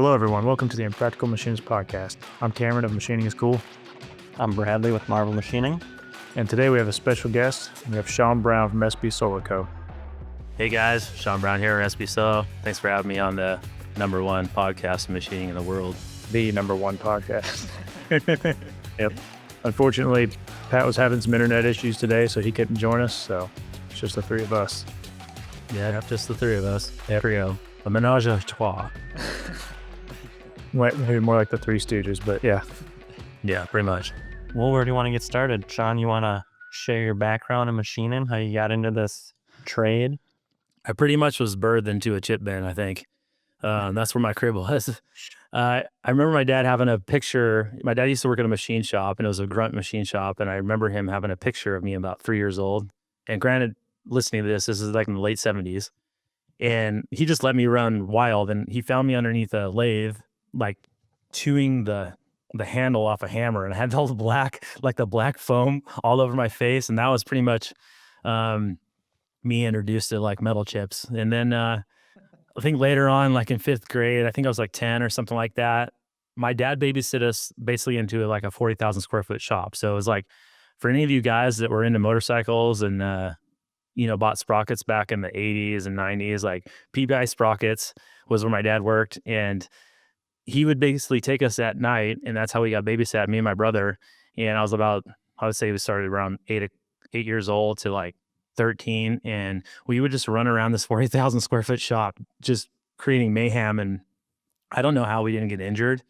Hello, everyone. Welcome to the Impractical Machinist Podcast. I'm Cameron of Machining is Cool. I'm Bradley with Marvel Machining. And today we have a special guest. We have Shawn Brown from SB Solar Co. Hey guys, Shawn Brown here at SB Solo. Thanks for having me on the number one podcast of machining in the world. The number one podcast. Yep. Unfortunately, Pat was having some internet issues today, so he couldn't join us. So it's just the three of us. Yeah, just the three of us. Trio. A menage a trois. Maybe more like the Three Stooges, but yeah. Yeah, pretty much. Well, where do you want to get started? Shawn, you want to share your background in machining, how you got into this trade? I pretty much was birthed into a chip bin, I think. That's where my crib was. I remember my dad having a picture. My dad used to work at a machine shop, and it was a grunt machine shop. And I remember him having a picture of me about 3 years old. And granted, listening to this is like in the late 70s. And he just let me run wild. And he found me underneath a lathe, like chewing the handle off a hammer. And I had all the black foam all over my face. And that was pretty much me introduced to like metal chips. And then I think later on, like in fifth grade, I think I was like 10 or something like that. My dad babysit us basically into like a 40,000 square foot shop. So it was like, for any of you guys that were into motorcycles and, bought sprockets back in the 80s and 90s, like PBI sprockets was where my dad worked. And he would basically take us at night. And that's how we got babysat, me and my brother. And I would say we started around 8 years old to like 13, and we would just run around this 40,000 square foot shop, just creating mayhem. And I don't know how we didn't get injured,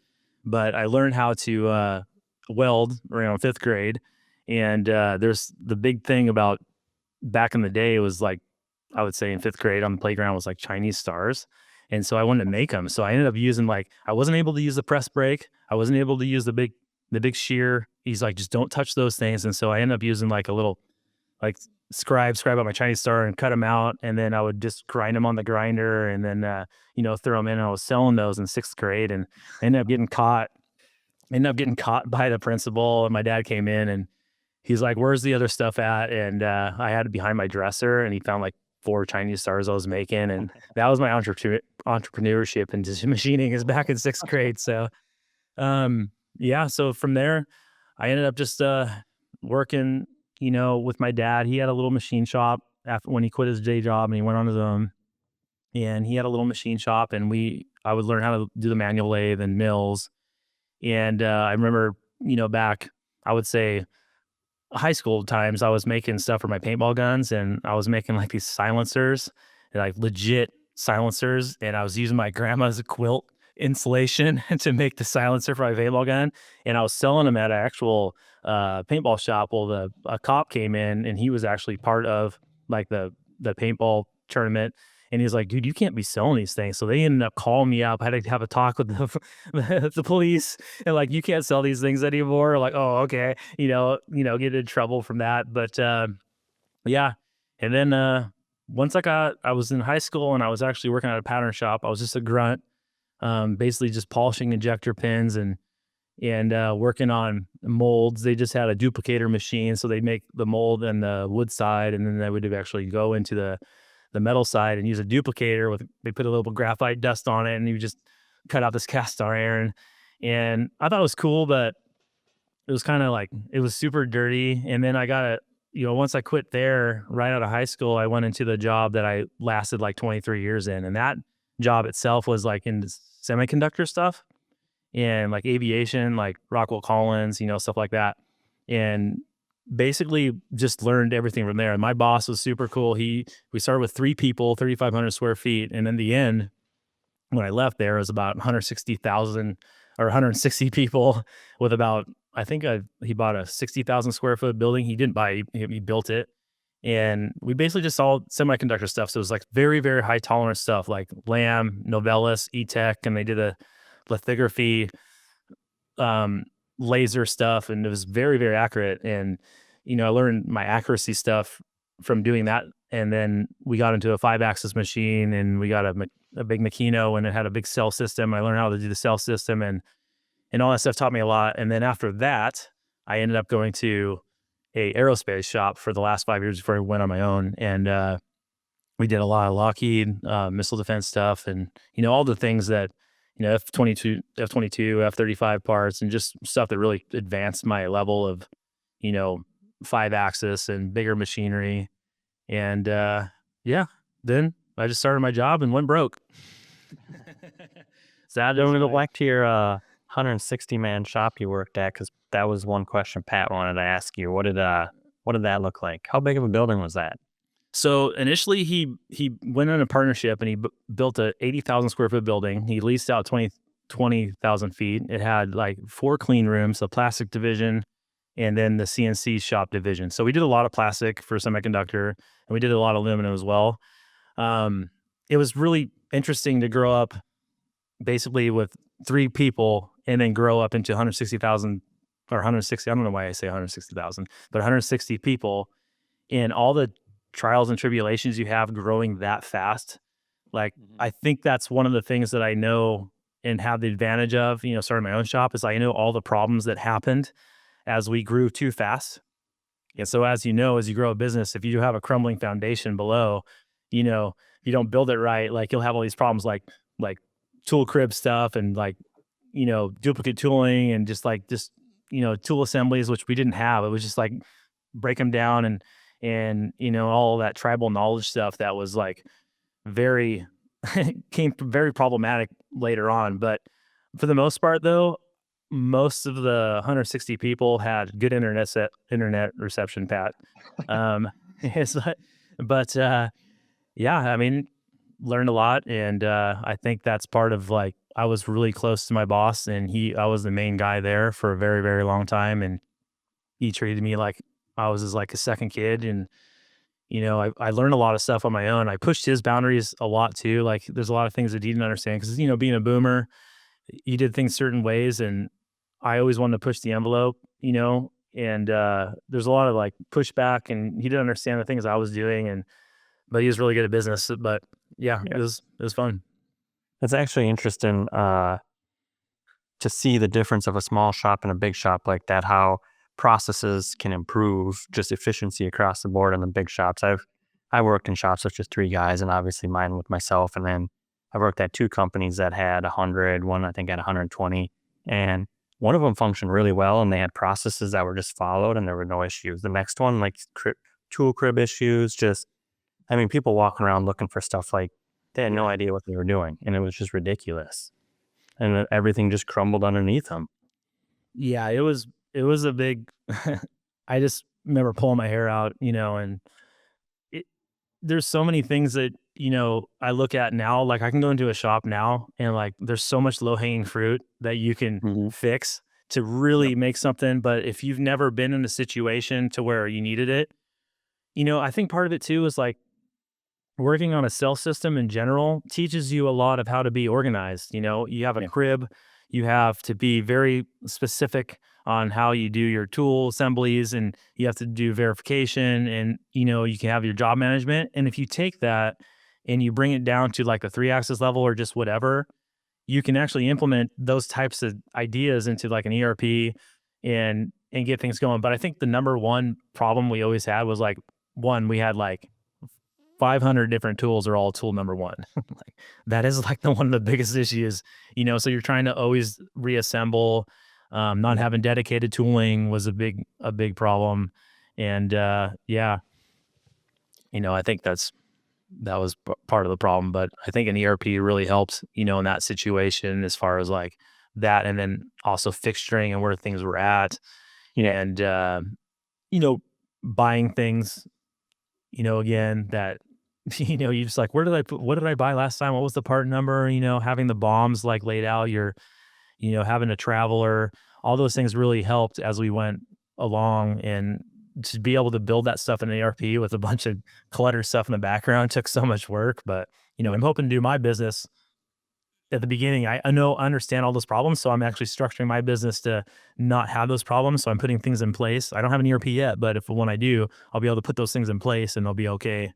but I learned how to weld around fifth grade. And there's the big thing about back in the day was like, I would say in fifth grade on the playground was like Chinese stars. And so I wanted to make them. So I ended up using I wasn't able to use the press brake. I wasn't able to use the big shear. He's like, just don't touch those things. And so I ended up using like a little like scribe out my Chinese star and cut them out. And then I would just grind them on the grinder and then, throw them in. And I was selling those in sixth grade and ended up getting caught by the principal. And my dad came in and he's like, where's the other stuff at? And I had it behind my dresser, and he found like 4 Chinese stars I was making. And that was my entrepreneurship into machining is back in sixth grade. So, so from there, I ended up just working, with my dad. He had a little machine shop when he quit his day job and he went on his own. And he had a little machine shop, and I would learn how to do the manual lathe and mills. And I remember, back, I would say, high school times, I was making stuff for my paintball guns, and I was making like these silencers, like legit silencers, and I was using my grandma's quilt insulation to make the silencer for my paintball gun, and I was selling them at an actual paintball shop. Well, a cop came in, and he was actually part of like the paintball tournament. And he's like, dude, you can't be selling these things. So they ended up calling me up. I had to have a talk with the police, and like, you can't sell these things anymore. Like, oh, okay. Get in trouble from that. But yeah. And then once I was in high school and I was actually working at a pattern shop. I was just a grunt, basically just polishing injector pins and working on molds. They just had a duplicator machine. So they make the mold and the wood side, and then they would actually go into the metal side and use a duplicator they put a little graphite dust on it, and you just cut out this cast iron. And I thought it was cool, but it was kind of like, it was super dirty. And then I got once I quit there right out of high school, I went into the job that I lasted like 23 years in. And that job itself was like in semiconductor stuff and like aviation, like Rockwell Collins, stuff like that. And basically just learned everything from there. And my boss was super cool. We started with 3 people, 3,500 square feet. And in the end, when I left there, it was about 160,000 or 160 people with about, I think he bought a 60,000 square foot building. He didn't buy it, he built it. And we basically just saw semiconductor stuff. So it was like very, very high tolerance stuff like Lam, Novellus, E-Tech, and they did a lithography, laser stuff, and it was very, very accurate. And I learned my accuracy stuff from doing that. And then we got into a 5-axis machine, and we got a big Makino, and it had a big cell system. I learned how to do the cell system, and all that stuff taught me a lot. And then after that, I ended up going to a aerospace shop for the last 5 years before I went on my own. And we did a lot of Lockheed missile defense stuff, and all the things that F-22, F-35 parts, and just stuff that really advanced my level of, 5-axis and bigger machinery. And then I just started my job and went broke. Sad. Don't go back to your 160-man shop you worked at, because that was one question Pat wanted to ask you. What did that look like? How big of a building was that? So initially, he went in a partnership and he built a 80,000 square foot building. He leased out 20,000 feet. It had like 4 clean rooms, a plastic division, and then the CNC shop division. So we did a lot of plastic for semiconductor, and we did a lot of aluminum as well. It was really interesting to grow up basically with 3 people and then grow up into 160,000 or 160. I don't know why I say 160,000, but 160 people, and all the trials and tribulations you have growing that fast. Like, I think that's one of the things that I know and have the advantage of, starting my own shop, is I know all the problems that happened as we grew too fast. And so as you grow a business, if you have a crumbling foundation below, you don't build it right, like you'll have all these problems like tool crib stuff and like, duplicate tooling and just tool assemblies, which we didn't have. It was just like break them down and all that tribal knowledge stuff that was like very came very problematic later on. But for the most part, though, most of the 160 people had good internet reception, Pat. But yeah, I mean, learned a lot, and I think that's part of, like, I was really close to my boss, and I was the main guy there for a very, very long time, and he treated me like I was his like a second kid, and I learned a lot of stuff on my own. I pushed his boundaries a lot too. Like, there's a lot of things that he didn't understand because being a boomer, he did things certain ways, and I always wanted to push the envelope, and there's a lot of like pushback, and he didn't understand the things I was doing, but he was really good at business. But yeah, it was fun. It's actually interesting to see the difference of a small shop and a big shop like that, how processes can improve just efficiency across the board in the big shops. I worked in shops with just 3 guys, and obviously mine with myself, and then I worked at 2 companies that had 100, one I think had 120, and one of them functioned really well, and they had processes that were just followed, and there were no issues. The next one, like tool crib issues, people walking around looking for stuff like they had no idea what they were doing, and it was just ridiculous, and everything just crumbled underneath them. Yeah, it was a big. I just remember pulling my hair out, and there's so many things that I look at now. Like, I can go into a shop now, and like there's so much low hanging fruit that you can fix to really make something. But if you've never been in a situation to where you needed it, I think part of it too is like working on a cell system in general teaches you a lot of how to be organized. You have a crib, you have to be very specific on how you do your tool assemblies, and you have to do verification, and you can have your job management. And if you take that and you bring it down to like a 3-axis level or just whatever, you can actually implement those types of ideas into like an ERP and get things going. But I think the number one problem we always had was like, we had like 500 different tools are all tool number 1. Like, that is like one of the biggest issues, so you're trying to always reassemble. Not having dedicated tooling was a big problem. And I think that was part of the problem. But I think an ERP really helped, in that situation, as far as like that, and then also fixturing and where things were at, and buying things, again, that you just like, what did I buy last time? What was the part number? Having the bombs like laid out, having a traveler, all those things really helped as we went along. And to be able to build that stuff in an ERP with a bunch of cluttered stuff in the background took so much work. But, I'm hoping to do my business at the beginning. I understand all those problems. So I'm actually structuring my business to not have those problems. So I'm putting things in place. I don't have an ERP yet, but when I do, I'll be able to put those things in place and they'll be okay.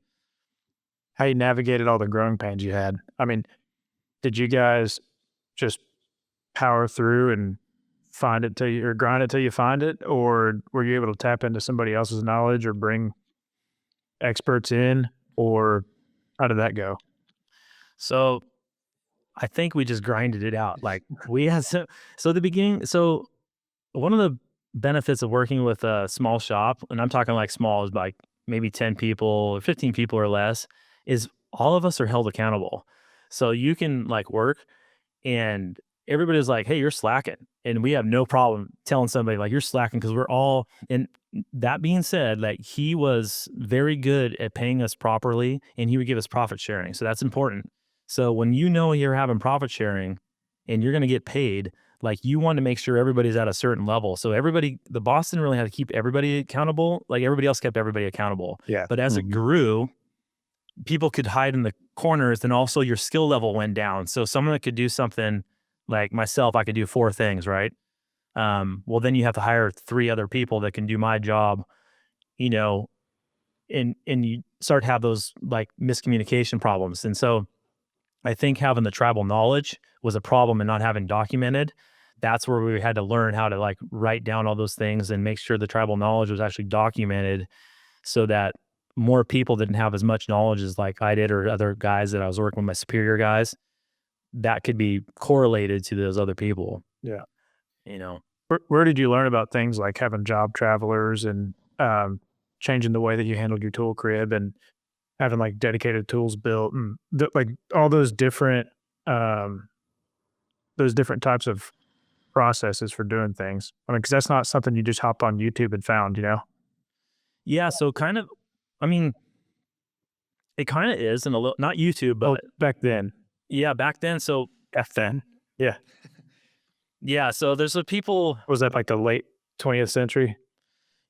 How you navigated all the growing pains you had? I mean, did you guys just power through and find it or grind it till you find it, or were you able to tap into somebody else's knowledge or bring experts in, or how did that go? So I think we just grinded it out. Like we had so at the beginning. So one of the benefits of working with a small shop, and I'm talking like small is like maybe 10 people or 15 people or less, is all of us are held accountable. So you can like work and everybody's like, hey, you're slacking. And we have no problem telling somebody like you're slacking because we're all, and that being said, like he was very good at paying us properly and he would give us profit sharing. So that's important. So when you know you're having profit sharing and you're going to get paid, like you want to make sure everybody's at a certain level. So everybody, the boss didn't really have to keep everybody accountable. Like everybody else kept everybody accountable. Yeah. But as it grew, people could hide in the corners and also your skill level went down. So someone that could do something like myself, I could do 4 things, right? Well, then you have to hire 3 other people that can do my job, you know, and you start to have those like miscommunication problems. And so I think having the tribal knowledge was a problem and not having documented. That's where we had to learn how to like write down all those things and make sure the tribal knowledge was actually documented so that more people didn't have as much knowledge as like I did or other guys that I was working with, my superior guys, that could be correlated to those other people. Yeah. You know, Where did you learn about things like having job travelers and changing the way that you handled your tool crib and having like dedicated tools built and like all those different types of processes for doing things? I mean, because that's not something you just hopped on YouTube and found, you know? yeah. So kind of, I mean, it kind of is in a little, not YouTube, but Back then. yeah, back then. So F then. Yeah. yeah, so there's a people. Was that like the late 20th century?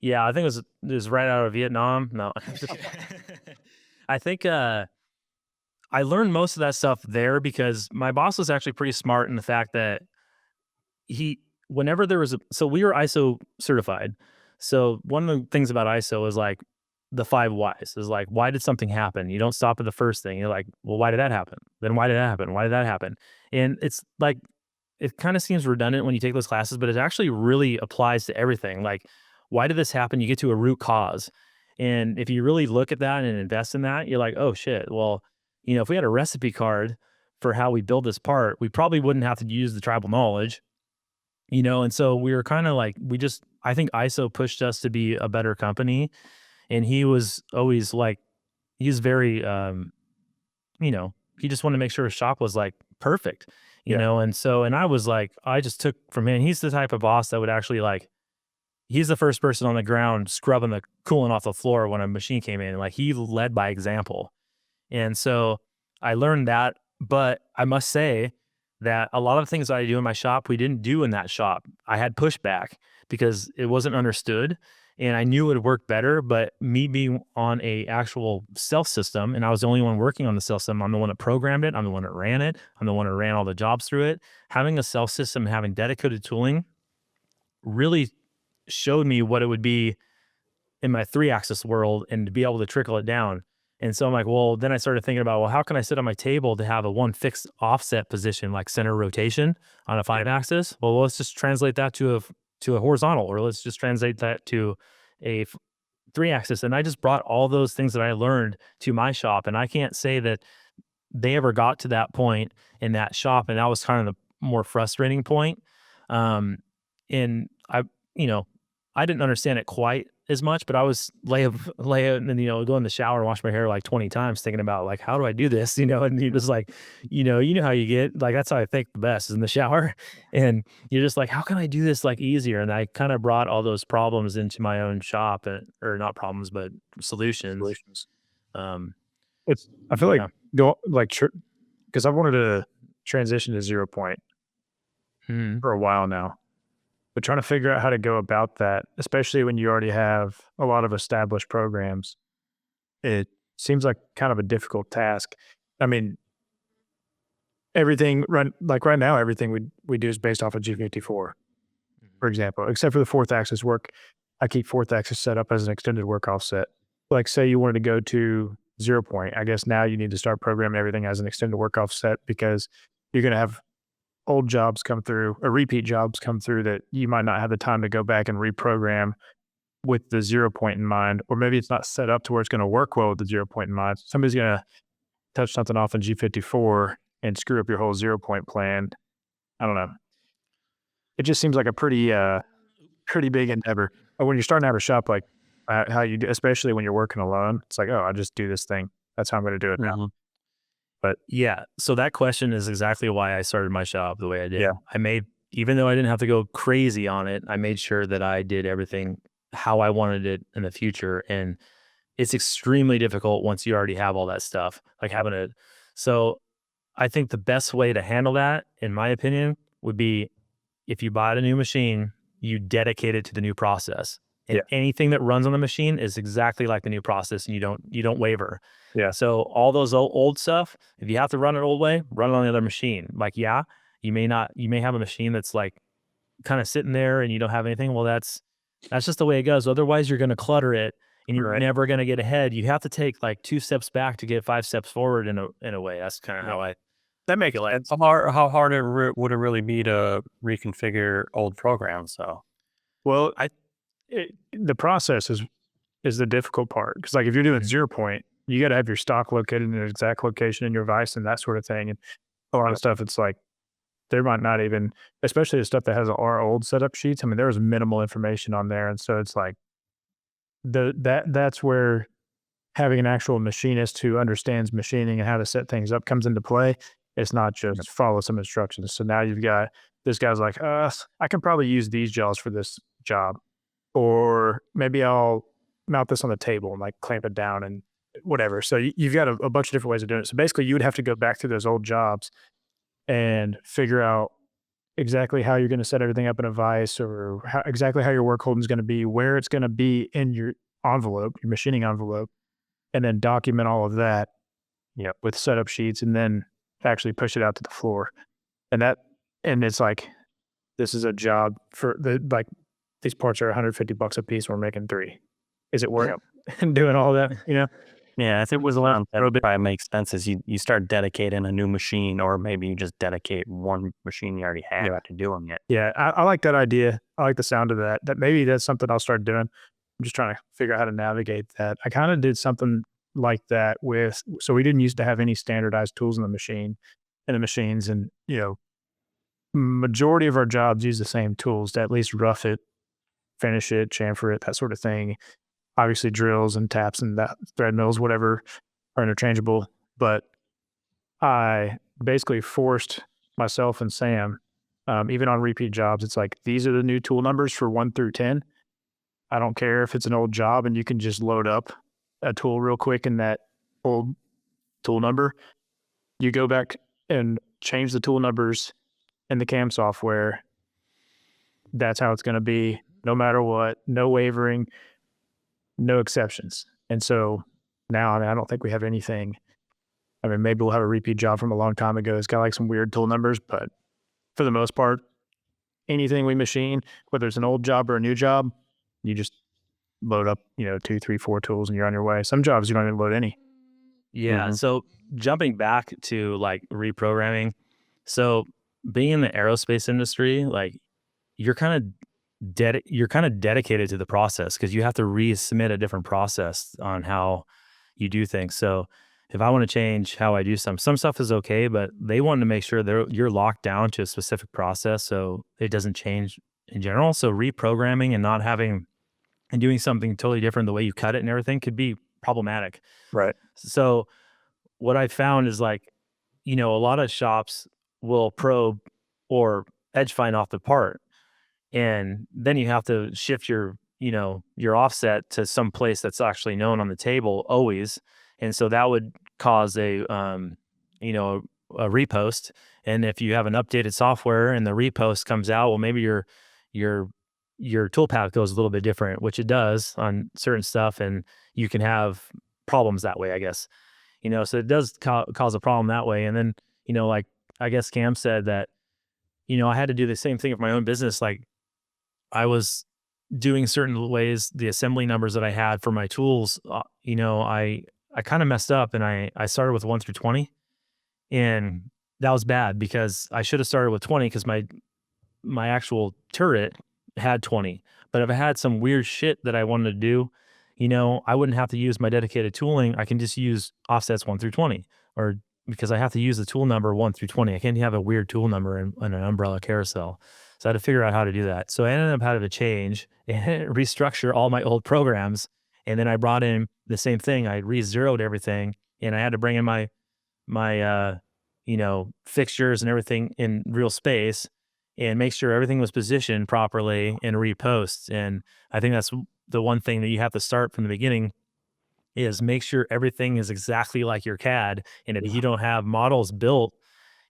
Yeah, I think it was right out of Vietnam. No, I think I learned most of that stuff there because my boss was actually pretty smart in the fact that whenever there was so we were ISO certified. So one of the things about ISO is like the 5 whys is like, why did something happen? You don't stop at the first thing. You're like, well, why did that happen? Then why did that happen? Why did that happen? And it's like, it kind of seems redundant when you take those classes, but it actually really applies to everything. Like, why did this happen? You get to a root cause. And if you really look at that and invest in that, you're like, oh shit. Well, if we had a recipe card for how we build this part, we probably wouldn't have to use the tribal knowledge, and so we were kind of like, I think ISO pushed us to be a better company. And he was always like, he was very, he just wanted to make sure his shop was like perfect, you know? And so, and I was like, I just took from him, he's the type of boss that would actually like, he's the first person on the ground scrubbing the coolant off the floor when a machine came in. Like he led by example. And so I learned that, but I must say that a lot of things that I do in my shop, we didn't do in that shop. I had pushback because it wasn't understood. And I knew it would work better, but me being on a actual self system, and I was the only one working on the self system. I'm the one that programmed it. I'm the one that ran it. I'm the one that ran all the jobs through it. Having a self system, having dedicated tooling really showed me what it would be in my 3-axis world and to be able to trickle it down. And so I'm like, well, then I started thinking about, well, how can I sit on my table to have a one fixed offset position, like center rotation on a 5-axis? Well, let's just translate that to a horizontal, or let's just translate that to a 3-axis. And I just brought all those things that I learned to my shop. And I can't say that they ever got to that point in that shop. And that was kind of the more frustrating point. And I didn't understand it quite as much, but I was lay and go in the shower and wash my hair like 20 times thinking about like, how do I do this? And you just like, you know how you get, like, that's how I think the best is in the shower. And you're just like, how can I do this like easier? And I kind of brought all those problems into my own shop or not problems, but solutions. I feel like because I've wanted to transition to 0 point for a while now. But trying to figure out how to go about that, especially when you already have a lot of established programs, it seems like kind of a difficult task. I mean, right now, everything we do is based off of G54, for example, except for the 4th axis work. I keep 4th axis set up as an extended work offset. Like say you wanted to go to 0 point, I guess now you need to start programming everything as an extended work offset because you're going to have old jobs come through or repeat jobs come through that you might not have the time to go back and reprogram with the 0 point in mind, or maybe it's not set up to where it's going to work well with the 0 point in mind. Somebody's going to touch something off in G54 and screw up your whole 0-point plan. I don't know. It just seems like a pretty big endeavor. But when you're starting to have a shop, like how you do, especially when you're working alone, it's like, oh, I just do this thing. That's how I'm going to do it now. But yeah, so that question is exactly why I started my shop the way I did. Yeah. Even though I didn't have to go crazy on it, I made sure that I did everything how I wanted it in the future. And it's extremely difficult once you already have all that stuff, like having it. So I think the best way to handle that, in my opinion, would be if you buy a new machine, you dedicate it to the new process. And anything that runs on the machine is exactly like the new process, and you don't waver. Yeah. So all those old stuff, if you have to run it old way, run it on the other machine. Like, you may have a machine that's like kind of sitting there and you don't have anything. Well, that's just the way it goes. Otherwise, you're going to clutter it and you're never going to get ahead. You have to take like 2 steps back to get 5 steps forward in a way. That's kind of how that make it like. How hard would it really be to reconfigure old programs? So, well, the process is the difficult part, because like if you're doing 0-point, you got to have your stock located in the exact location in your vise and that sort of thing. And a lot of stuff, it's like there might not even, especially the stuff that has our old setup sheets. I mean, there was minimal information on there, and so it's like that's where having an actual machinist who understands machining and how to set things up comes into play. It's not just follow some instructions. So now you've got this guy's like, I can probably use these jaws for this job, or maybe I'll mount this on the table and like clamp it down and whatever. So you've got a bunch of different ways of doing it. So basically, you would have to go back through those old jobs and figure out exactly how you're going to set everything up in a vise, or exactly how your work holding is going to be, where it's going to be in your envelope, your machining envelope, and then document all of that with setup sheets, and then actually push it out to the floor. And it's like, this is a job for these parts are $150 a piece. We're making 3. Is it worth doing all that? Yeah, if it was around that, it probably makes sense as you start dedicating a new machine, or maybe you just dedicate one machine you already have to doing it. Yeah, I like that idea. I like the sound of that. That maybe that's something I'll start doing. I'm just trying to figure out how to navigate that. I kind of did something like that so we didn't used to have any standardized tools in the machines, and majority of our jobs use the same tools to at least rough it, finish it, chamfer it, that sort of thing. Obviously, drills and taps and that thread mills, whatever, are interchangeable. But I basically forced myself and Sam, even on repeat jobs, it's like, these are the new tool numbers for 1 through 10. I don't care if it's an old job and you can just load up a tool real quick in that old tool number. You go back and change the tool numbers in the CAM software. That's how it's going to be, no matter what, no wavering, no exceptions. And so now, I don't think we have anything. I mean, maybe we'll have a repeat job from a long time ago. It's got like some weird tool numbers, but for the most part, anything we machine, whether it's an old job or a new job, you just load up, 2, 3, 4 tools and you're on your way. Some jobs you don't even load any. Yeah. So jumping back to like reprogramming. So being in the aerospace industry, like you're kind of dedicated to the process, because you have to resubmit a different process on how you do things. So if I want to change how I do some stuff is okay, but they want to make sure you're locked down to a specific process so it doesn't change in general. So reprogramming and doing something totally different, the way you cut it and everything, could be problematic. Right. So what I found is like, a lot of shops will probe or edge fine off the part, and then you have to shift your offset to some place that's actually known on the table always. And so that would cause a repost. And if you have an updated software and the repost comes out, well, maybe your tool path goes a little bit different, which it does on certain stuff, and you can have problems that way, I guess. So it does cause a problem that way. And then, like I guess Cam said that, I had to do the same thing with my own business. Like I was doing certain ways, the assembly numbers that I had for my tools, I kind of messed up, and I started with 1 through 20, and that was bad because I should have started with 20, because my actual turret had 20. But if I had some weird shit that I wanted to do, I wouldn't have to use my dedicated tooling. I can just use offsets 1 through 20, or because I have to use the tool number 1 through 20. I can't have a weird tool number in an umbrella carousel. So I had to figure out how to do that. So I ended up having to change and restructure all my old programs. And then I brought in the same thing. I re-zeroed everything, and I had to bring in my fixtures and everything in real space and make sure everything was positioned properly and repost. And I think that's the one thing that you have to start from the beginning is make sure everything is exactly like your CAD. And if you don't have models built,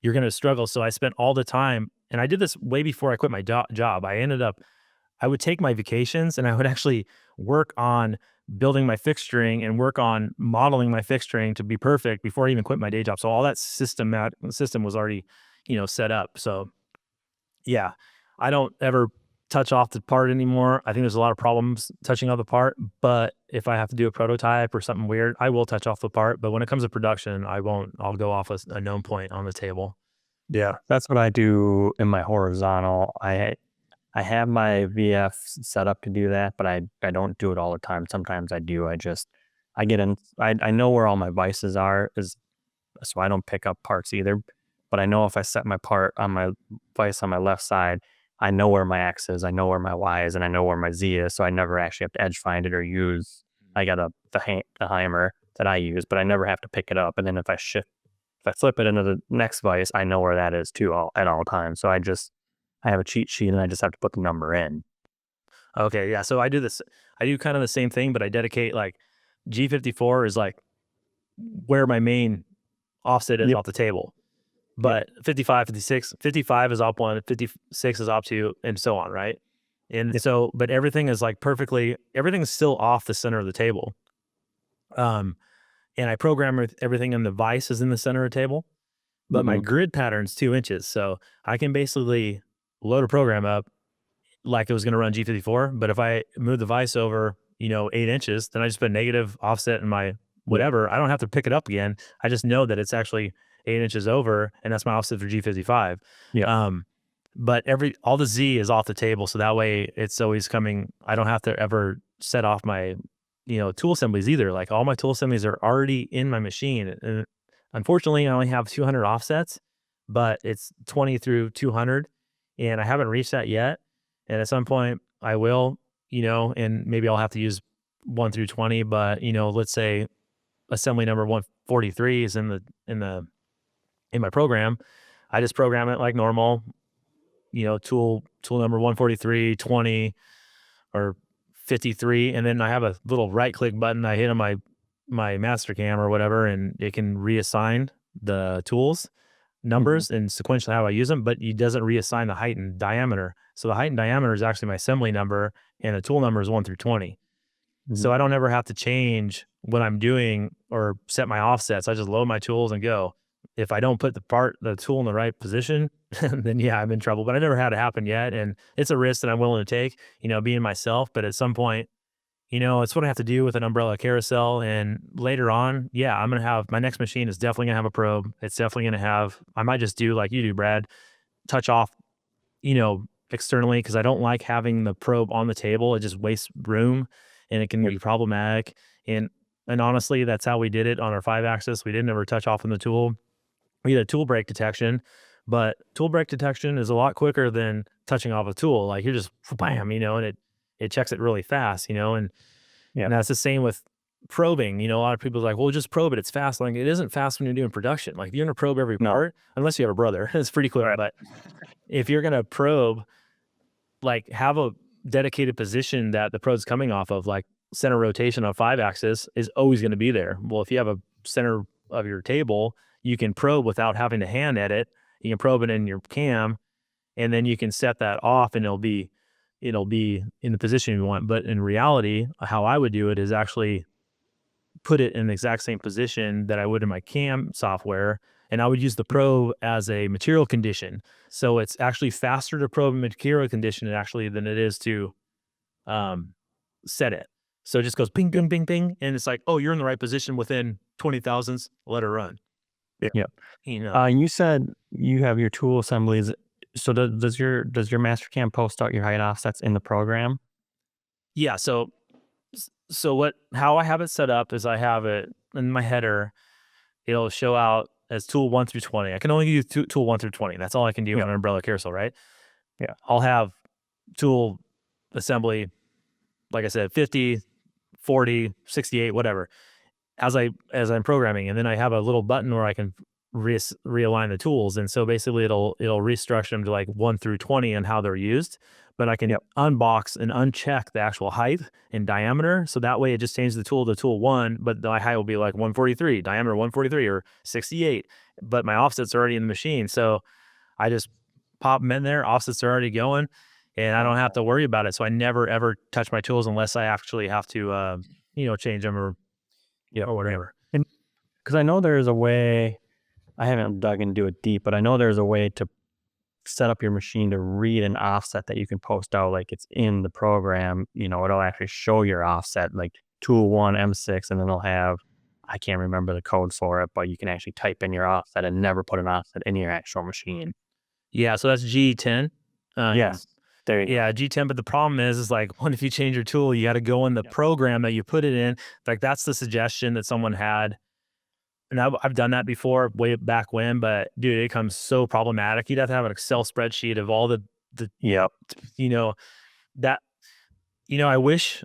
you're going to struggle. So I spent all the time, and I did this way before I quit my job. I would take my vacations and I would actually work on building my fixturing and work on modeling my fixturing to be perfect before I even quit my day job. So all that system was already, set up. So yeah, I don't ever touch off the part anymore. I think there's a lot of problems touching off the part, but if I have to do a prototype or something weird, I will touch off the part. But when it comes to production, I won't. I'll go off a known point on the table. Yeah, that's what I do in my horizontal. I have my VF set up to do that, but I don't do it all the time. Sometimes I do. I get in. I know where all my vices are, so I don't pick up parts either. But I know if I set my part on my vice on my left side, I know where my X is, I know where my Y is, and I know where my Z is. So I never actually have to edge find it or use. I got the Heimer that I use, but I never have to pick it up. And then if I flip it into the next vice, I know where that is too at all times. So I have a cheat sheet and I just have to put the number in. Okay, yeah. So I do kind of the same thing, but I dedicate like G54 is like where my main offset is off the table. But 55, 56, 55 is op 1, 56 is op 2, and so on, right? And so, but everything is like everything's still off the center of the table. And I program everything in the vice is in the center of the table, but my grid pattern's 2 inches. So I can basically load a program up like it was going to run G54. But if I move the vice over, 8 inches, then I just put negative offset in my whatever. I don't have to pick it up again. I just know that it's actually 8 inches over, and that's my offset for G55. Yeah. But all the Z is off the table, so that way it's always coming. I don't have to ever set off my, tool assemblies either. Like all my tool assemblies are already in my machine. And unfortunately, I only have 200 offsets, but it's 20 through 200, and I haven't reached that yet. And at some point, I will, and maybe I'll have to use 1 through 20. But let's say assembly number 143 is in my program. I just program it like normal, tool number 143, 20, or 53. And then I have a little right click button I hit on my Mastercam or whatever, and it can reassign the tools numbers and sequentially how I use them, but it doesn't reassign the height and diameter. So the height and diameter is actually my assembly number, and the tool number is 1 through 20. So I don't ever have to change what I'm doing or set my offsets. I just load my tools and go. If I don't put the tool in the right position, then yeah, I'm in trouble. But I never had it happen yet. And it's a risk that I'm willing to take, being myself. But at some point, it's what I have to do with an umbrella carousel. And later on, yeah, I'm going to have, my next machine is definitely going to have a probe. It's definitely going to have, I might just do like you do, Brad, touch off, externally, because I don't like having the probe on the table. It just wastes room and it can be problematic. And honestly, that's how we did it on our 5-axis. We didn't ever touch off on the tool. We had a tool break detection, but tool break detection is a lot quicker than touching off a tool. Like you're just bam, and it checks it really fast, and that's the same with probing. A lot of people are like, well, just probe it. It's fast. Like it isn't fast when you're doing production. Like if you're going to probe every part, unless you have a brother, it's pretty cool. But if you're going to probe, like have a dedicated position that the probe's coming off of, like center rotation on 5-axis is always going to be there. Well, if you have a center of your table, you can probe without having to hand edit. You can probe it in your cam, and then you can set that off, and it'll be in the position you want. But in reality, how I would do it is actually put it in the exact same position that I would in my cam software, and I would use the probe as a material condition. So it's actually faster to probe a material condition than it is to set it. So it just goes ping, ping, ping, ping, and it's like, oh, you're in the right position within 20 thousandths. Let her run. Yeah. You said you have your tool assemblies. So does your Mastercam post out your height offsets in the program? Yeah. So how I have it set up is I have it in my header. It'll show out as tool 1 through 20. I can only use tool 1 through 20. That's all I can do on an umbrella carousel, right? Yeah. I'll have tool assembly, like I said, 50, 40, 68, whatever, as I'm programming. And then I have a little button where I can realign the tools. And so basically it'll restructure them to like 1 through 20 and how they're used. But I can unbox and uncheck the actual height and diameter. So that way it just changes the tool to tool 1, but the height will be like 143, diameter 143 or 68. But my offsets are already in the machine. So I just pop them in there, offsets are already going, and I don't have to worry about it. So I never ever touch my tools unless I actually have to change them or whatever. And because I know there's a way, I haven't dug into it deep, but I know there's a way to set up your machine to read an offset that you can post out, like it's in the program. It'll actually show your offset, like tool 1 M6, and then they'll have, I can't remember the code for it, but you can actually type in your offset and never put an offset in your actual machine. Yeah, so that's G10. Yes. There you go. Yeah, G10. But the problem is like, what if you change your tool? You got to go in the program that you put it in. Like that's the suggestion that someone had. And I've done that before, way back when, but dude, it becomes so problematic. You'd have to have an Excel spreadsheet of all I wish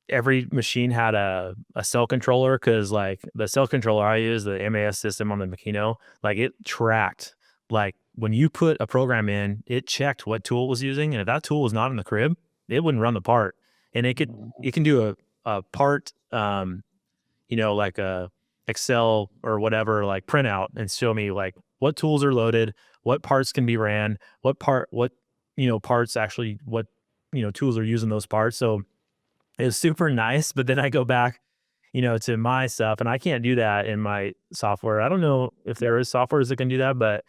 every machine had a cell controller, because like the cell controller I use, the MAS system on the Makino, like it tracked, like when you put a program in, it checked what tool it was using. And if that tool was not in the crib, it wouldn't run the part. And it can do a part, like a Excel or whatever, like printout, and show me like what tools are loaded, what parts can be ran, parts actually, what, tools are using those parts. So it was super nice. But then I go back, to my stuff, and I can't do that in my software. I don't know if there is softwares that can do that, but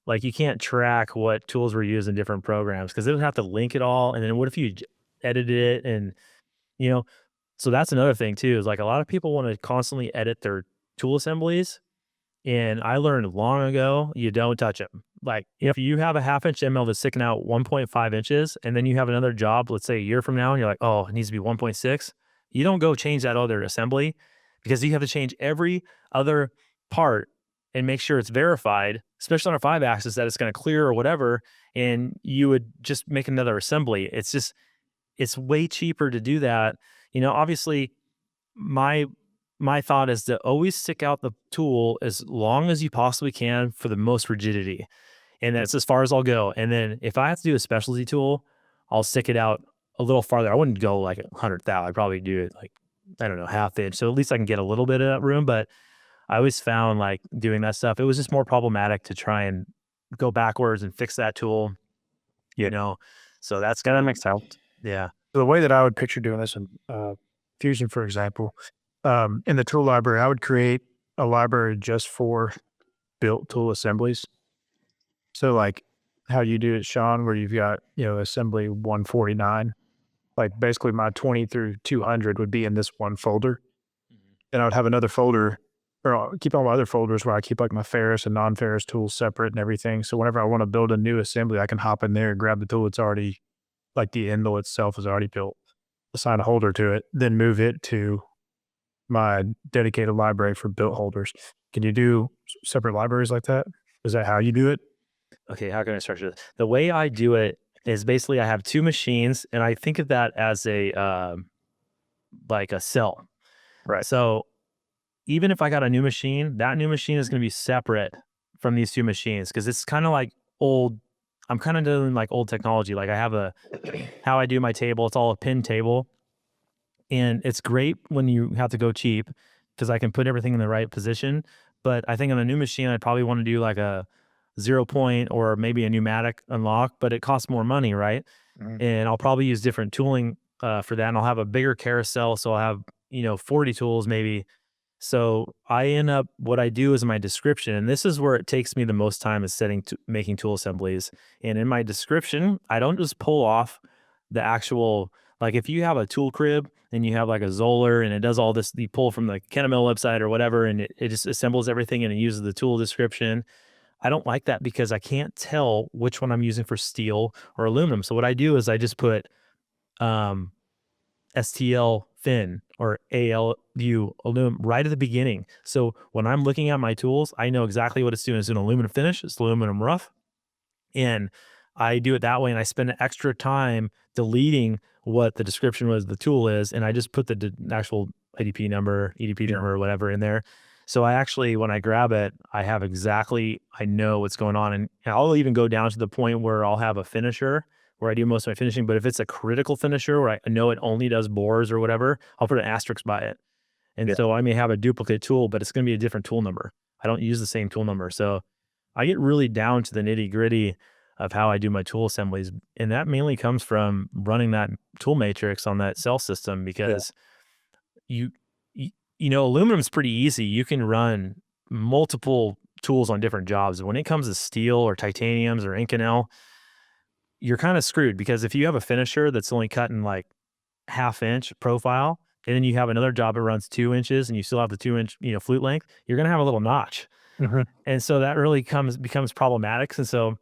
like you can't track what tools were used in different programs, because it would have to link it all. And then what if you edited it? And, so that's another thing too, is like a lot of people want to constantly edit their tool assemblies. And I learned long ago, you don't touch them. Like if you have a 1/2 inch ML that's sticking out 1.5 inches, and then you have another job, let's say a year from now, and you're like, oh, it needs to be 1.6. You don't go change that other assembly, because you have to change every other part and make sure it's verified, especially on a 5-axis, that it's going to clear or whatever. And you would just make another assembly. It's way cheaper to do that. Obviously my thought is to always stick out the tool as long as you possibly can for the most rigidity. And that's as far as I'll go. And then if I have to do a specialty tool, I'll stick it out a little farther. I wouldn't go like 100th thou. I'd probably do it like, I don't know, 1/2 inch. So at least I can get a little bit of that room. But I always found like doing that stuff, it was just more problematic to try and go backwards and fix that tool, So that's that makes sense. Yeah. The way that I would picture doing this in Fusion, for example, in the tool library, I would create a library just for built tool assemblies. So like how you do it, Shawn, where you've got, assembly 149, like basically my 20 through 200 would be in this one folder. And I would have another folder, or I'll keep all my other folders where I keep like my ferrous and non-ferrous tools separate and everything. So whenever I want to build a new assembly, I can hop in there and grab the tool that's already, like the handle itself is already built, assign a holder to it, then move it to my dedicated library for built holders. Can you do separate libraries like that? Is that how you do it? Okay, how can I structure this? The way I do it is basically I have 2 machines, and I think of that as like a cell. Right. So even if I got a new machine, that new machine is going to be separate from these 2 machines, because it's kind of like I'm kind of doing like old technology. Like I have how I do my table, it's all a pin table. And it's great when you have to go cheap, because I can put everything in the right position. But I think on a new machine, I'd probably want to do like a 0 point or maybe a pneumatic unlock, but it costs more money, right? Mhm. And I'll probably use different tooling for that. And I'll have a bigger carousel. So I'll have, 40 tools maybe. So what I do is my description, and this is where it takes me the most time, is making tool assemblies. And in my description, I don't just pull off the actual, like if you have a tool crib and you have like a Zoller and it does all this, you pull from the Kenamil website or whatever, and it just assembles everything and it uses the tool description. I don't like that, because I can't tell which one I'm using for steel or aluminum. So what I do is I just put STL thin or ALU, aluminum, right at the beginning. So when I'm looking at my tools, I know exactly what it's doing. It's an aluminum finish, it's aluminum rough. And I do it that way. And I spend extra time deleting what the description was the tool is. And I just put the actual ADP number, EDP number, or whatever in there. So I actually, when I grab it, I know what's going on. And I'll even go down to the point where I'll have a finisher where I do most of my finishing. But if it's a critical finisher where I know it only does bores or whatever, I'll put an asterisk by it. And so I may have a duplicate tool, but it's going to be a different tool number. I don't use the same tool number. So I get really down to the nitty gritty of how I do my tool assemblies. And that mainly comes from running that tool matrix on that cell system, because aluminum's pretty easy. You can run multiple tools on different jobs. When it comes to steel or titaniums or Inconel, you're kind of screwed, because if you have a finisher that's only cutting like 1/2 inch profile, and then you have another job that runs 2 inches and you still have the 2-inch, flute length, you're going to have a little notch. And so that really becomes problematic. And so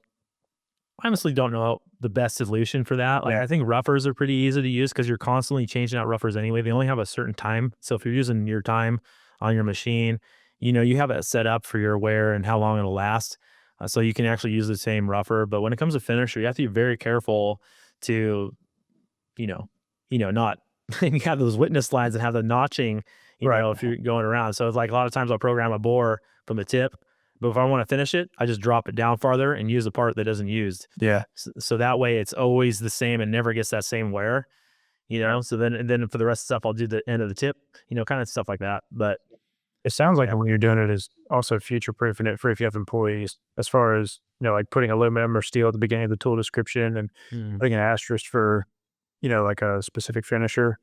I honestly don't know the best solution for that. Like, I think roughers are pretty easy to use because you're constantly changing out roughers anyway. They only have a certain time. So if you're using your time on your machine, you have it set up for your wear and how long it'll last. So you can actually use the same rougher. But when it comes to finisher, you have to be very careful to, not you have those witness lines that have the notching, if you're going around. So it's like a lot of times I'll program a bore from the tip, but if I want to finish it, I just drop it down farther and use the part that isn't used. Yeah. So that way it's always the same and never gets that same wear, So then for the rest of the stuff, I'll do the end of the tip, kind of stuff like that. But it sounds like the way you're doing it is also future proofing it for if you have employees, as far as, like putting aluminum or steel at the beginning of the tool description and putting an asterisk for, like a specific finisher,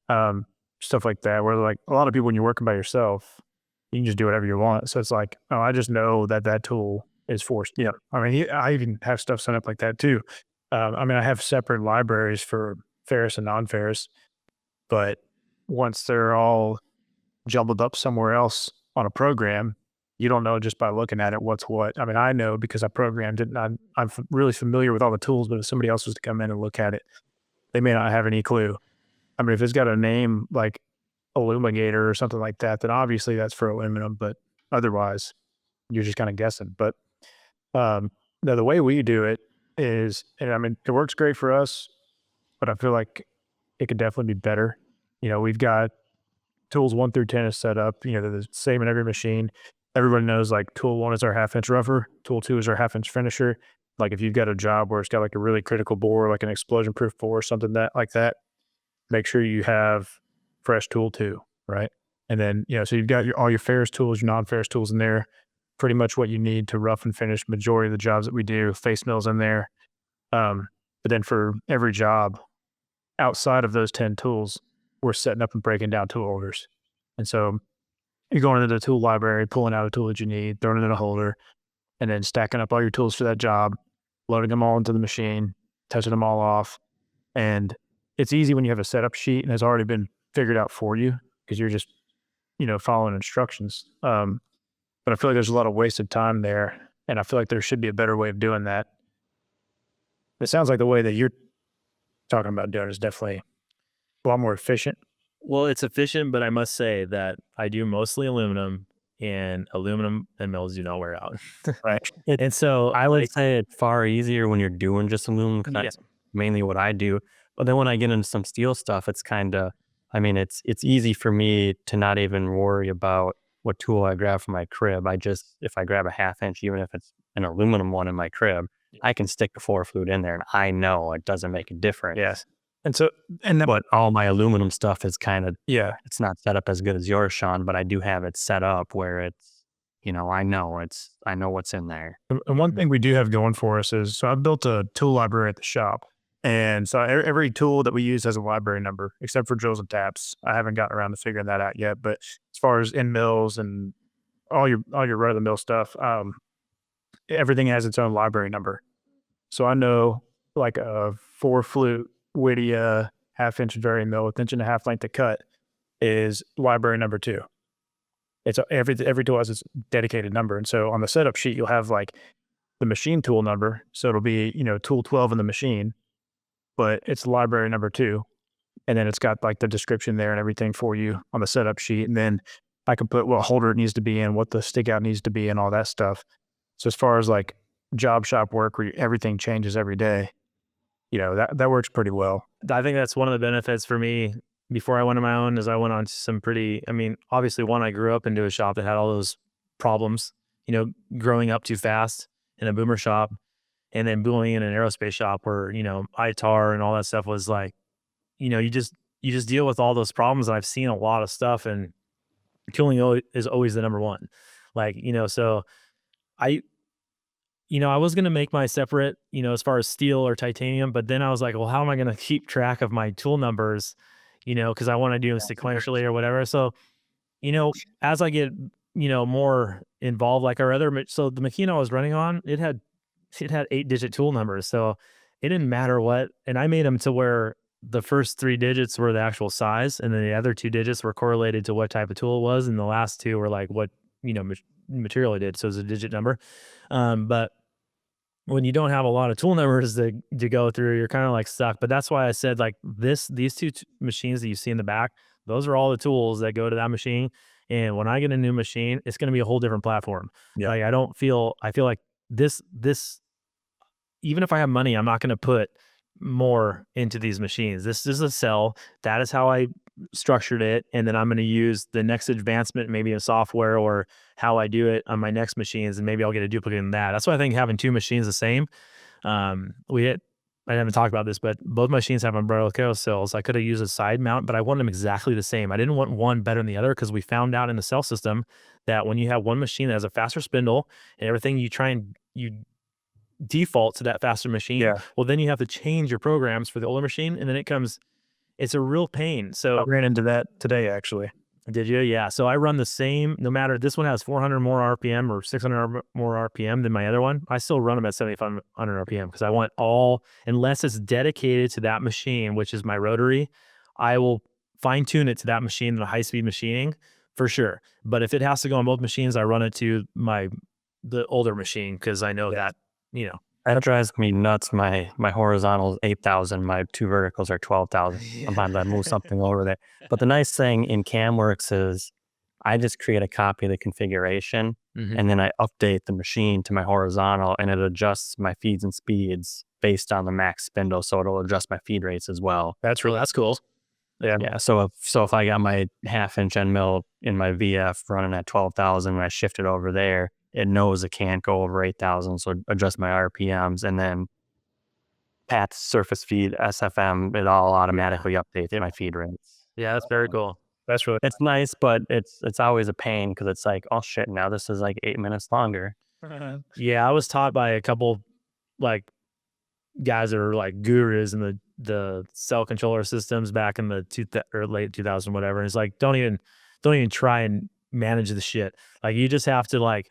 stuff like that, where like a lot of people, when you're working by yourself, you can just do whatever you want. So it's like, oh, I just know that tool is forced. I mean, I even have stuff set up like that too. I have separate libraries for ferrous and non-ferrous, but once they're all jumbled up somewhere else on a program, you don't know just by looking at it what's what. I mean, I know because I programmed it and I'm really familiar with all the tools, but if somebody else was to come in and look at it, they may not have any clue. I mean, if it's got a name like Illuminator or something like that, then obviously that's for aluminum, but otherwise you're just kind of guessing. But now the way we do it is, and I mean, it works great for us, but I feel like it could definitely be better. We've got tools 1 through 10 is set up, they're the same in every machine. Everybody knows like tool 1 is our 1/2 inch rougher, tool 2 is our 1/2 inch finisher. Like if you've got a job where it's got like a really critical bore, like an explosion proof bore or something like that, make sure you have fresh tool 2, right? And then, so you've got all your ferrous tools, your non-ferrous tools in there, pretty much what you need to rough and finish majority of the jobs that we do, face mills in there. But then for every job outside of those 10 tools, we're setting up and breaking down tool orders. And so you're going into the tool library, pulling out a tool that you need, throwing it in a holder, and then stacking up all your tools for that job, loading them all into the machine, touching them all off. And it's easy when you have a setup sheet and it's already been figured out for you because you're just, following instructions. But I feel like there's a lot of wasted time there. And I feel like there should be a better way of doing that. It sounds like the way that you're talking about doing it is definitely a lot more efficient. Well, it's efficient, but I must say that I do mostly aluminum, and aluminum and mills do not wear out. Right. And so I would say it's far easier when you're doing just aluminum, because that's mainly what I do. But then when I get into some steel stuff, it's kind of, it's easy for me to not even worry about what tool I grab from my crib. If I grab a 1/2 inch, even if it's an aluminum one in my crib, I can stick the 4 flute in there and I know it doesn't make a difference. Yes. But all my aluminum stuff is kind of, it's not set up as good as yours, Shawn, but I do have it set up where it's, I know what's in there. And one thing we do have going for us is, so I've built a tool library at the shop. And so every tool that we use has a library number, except for drills and taps. I haven't gotten around to figuring that out yet. But as far as end mills and all your run-of-the-mill stuff, everything has its own library number. So I know like a 4 flute Whittier 1/2 inch varying mill with 1.5 inch length to cut is library number 2. It's every tool has its dedicated number. And so on the setup sheet, you'll have like the machine tool number. So it'll be, tool 12 in the machine, but it's library number 2. and then it's got like the description there and everything for you on the setup sheet. And then I can put what holder it needs to be in, what the stick out needs to be, and all that stuff. So as far as like job shop work where everything changes every day, that works pretty well. I think that's one of the benefits for me before I went on my own is I went on to some obviously one, I grew up into a shop that had all those problems, growing up too fast in a boomer shop and then going in an aerospace shop where, ITAR and all that stuff was like, you just deal with all those problems. And I've seen a lot of stuff, and tooling is always the number one. So I was going to make my separate, as far as steel or titanium, but then I was like, well, how am I going to keep track of my tool numbers, because I want to do them sequentially or whatever. So, as I get, more involved, like so the machine I was running on, it had 8-digit tool numbers. So it didn't matter what, and I made them to where the first 3 digits were the actual size, and then the other 2 digits were correlated to what type of tool it was, and the last 2 were like what material it did. So it's a digit number. But when you don't have a lot of tool numbers to go through, you're kind of like stuck. But that's why I said like these 2 machines that you see in the back, those are all the tools that go to that machine. And when I get a new machine, it's going to be a whole different platform. Yeah. Like I feel like this, even if I have money, I'm not going to put more into these machines. This is a cell. That is how I structured it. And then I'm going to use the next advancement, maybe in software or how I do it on my next machines. And maybe I'll get a duplicate in that. That's why I think having 2 machines the same. I haven't talked about this, but both machines have umbilical cells. I could have used a side mount, but I wanted them exactly the same. I didn't want one better than the other because we found out in the cell system that when you have one machine that has a faster spindle and everything, you default to that faster machine. Yeah. Well, then you have to change your programs for the older machine, and then it's a real pain. So I ran into that today, actually. Did you? Yeah. So I run the same, no matter, this one has 400 more RPM or 600 more RPM than my other one. I still run them at 7,500 RPM because I want unless it's dedicated to that machine, which is my rotary, I will fine tune it to that machine, the high speed machining for sure. But if it has to go on both machines, I run it to the older machine because I know that, That drives me nuts. My horizontal is 8,000. My 2 verticals are 12,000. Sometimes I move something over there. But the nice thing in CamWorks is I just create a copy of the configuration and then I update the machine to my horizontal, and it adjusts my feeds and speeds based on the max spindle. So it'll adjust my feed rates as well. That's cool. Yeah. So if I got my 1/2-inch end mill in my VF running at 12,000 and I shift it over there, it knows it can't go over 8,000, so adjust my RPMs, and then path, surface feed, SFM, it all automatically updates my feed rates. Yeah, that's very cool. It's nice, but it's always a pain because it's like, oh shit, now this is like 8 minutes longer. Yeah, I was taught by a couple like guys that are like gurus in the cell controller systems back in the late 2000 whatever. And it's like don't even try and manage the shit. Like you just have to like,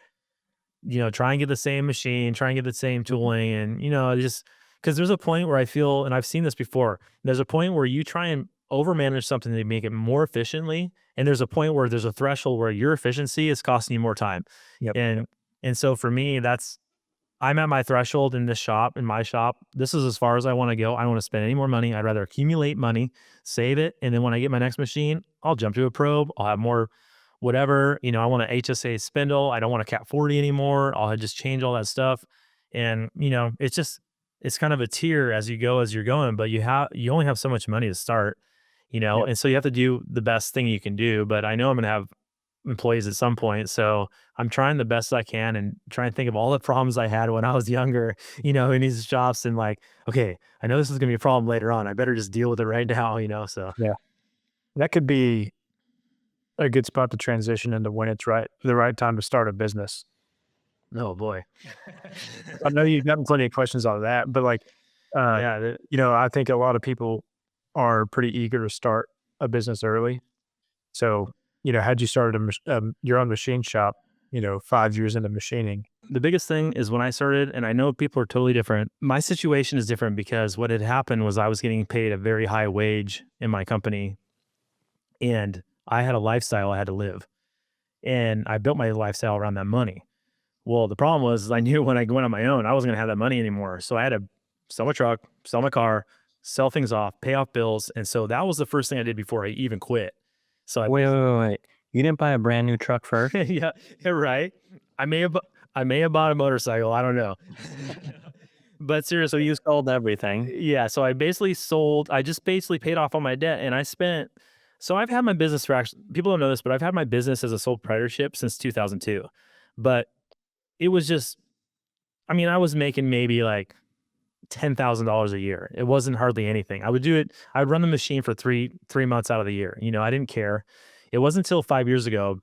try and get the same machine, try and get the same tooling, and just because there's a point where I feel, and I've seen this before, there's a point where you try and overmanage something to make it more efficiently, and there's a point where there's a threshold where your efficiency is costing you more time. Yep. And so for me, I'm at my threshold in my shop. This is as far as I want to go. I don't want to spend any more money. I'd rather accumulate money, save it, and then when I get my next machine, I'll jump to a probe. I'll have more whatever, I want an HSA spindle. I don't want a Cat 40 anymore. I'll just change all that stuff. And, it's kind of a tier as you're going, but you only have so much money to start, Yep. And so you have to do the best thing you can do. But I know I'm going to have employees at some point. So I'm trying the best I can and trying to think of all the problems I had when I was younger, in these shops, and like, okay, I know this is going to be a problem later on. I better just deal with it right now, so. Yeah. That could be a good spot to transition into when it's the right time to start a business. Oh boy. I know you've gotten plenty of questions on that, but like, I think a lot of people are pretty eager to start a business early. So, had you started your own machine shop, 5 years into machining? The biggest thing is when I started, and I know people are totally different. My situation is different because what had happened was I was getting paid a very high wage in my company, and I had a lifestyle I had to live, and I built my lifestyle around that money. Well, the problem was I knew when I went on my own, I wasn't going to have that money anymore. So I had to sell my truck, sell my car, sell things off, pay off bills. And so that was the first thing I did before I even quit. So Wait. You didn't buy a brand new truck first? yeah, right. I may have bought a motorcycle. I don't know. But seriously, You sold everything. yeah. So I just basically paid off all my debt, and so I've had my business for people don't know this, but I've had my business as a sole proprietorship since 2002. But it was just, I was making maybe like $10,000 a year. It wasn't hardly anything. I would run the machine for three months out of the year. I didn't care. It wasn't until 5 years ago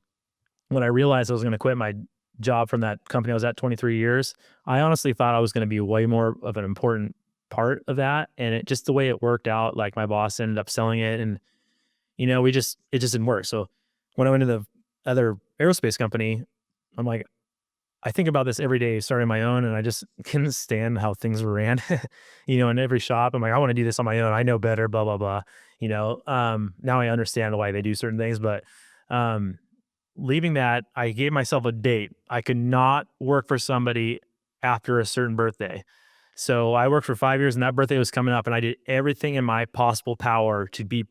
when I realized I was going to quit my job from that company I was at 23 years. I honestly thought I was going to be way more of an important part of that. And it just the way it worked out, like my boss ended up selling it, and it just didn't work. So when I went to the other aerospace company, I'm like, I think about this every day starting my own, and I just couldn't stand how things were ran, in every shop. I'm like, I want to do this on my own. I know better, blah, blah, blah. Now I understand why they do certain things, but leaving that, I gave myself a date. I could not work for somebody after a certain birthday. So I worked for 5 years, and that birthday was coming up, and I did everything in my possible power to be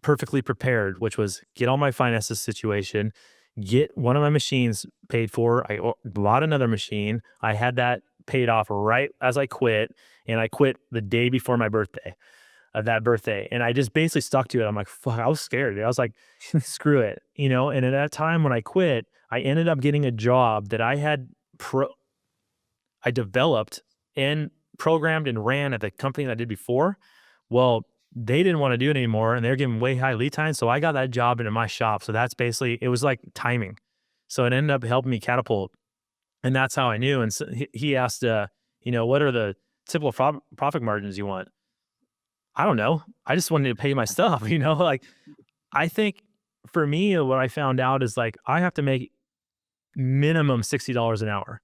perfectly prepared, which was get all my finances situation, get one of my machines paid for. I bought another machine. I had that paid off right as I quit, and I quit the day before my birthday. Of that birthday. And I just basically stuck to it. I'm like, fuck, I was scared. I was like, screw it. And at that time when I quit, I ended up getting a job that I developed and programmed and ran at the company that I did before. Well, they didn't want to do it anymore, and they're giving way high lead time. So I got that job into my shop. So that's basically, it was like timing. So it ended up helping me catapult. And that's how I knew. And so he asked, what are the typical profit margins you want? I don't know. I just wanted to pay my stuff, like I think for me, what I found out is like, I have to make minimum $60 an hour.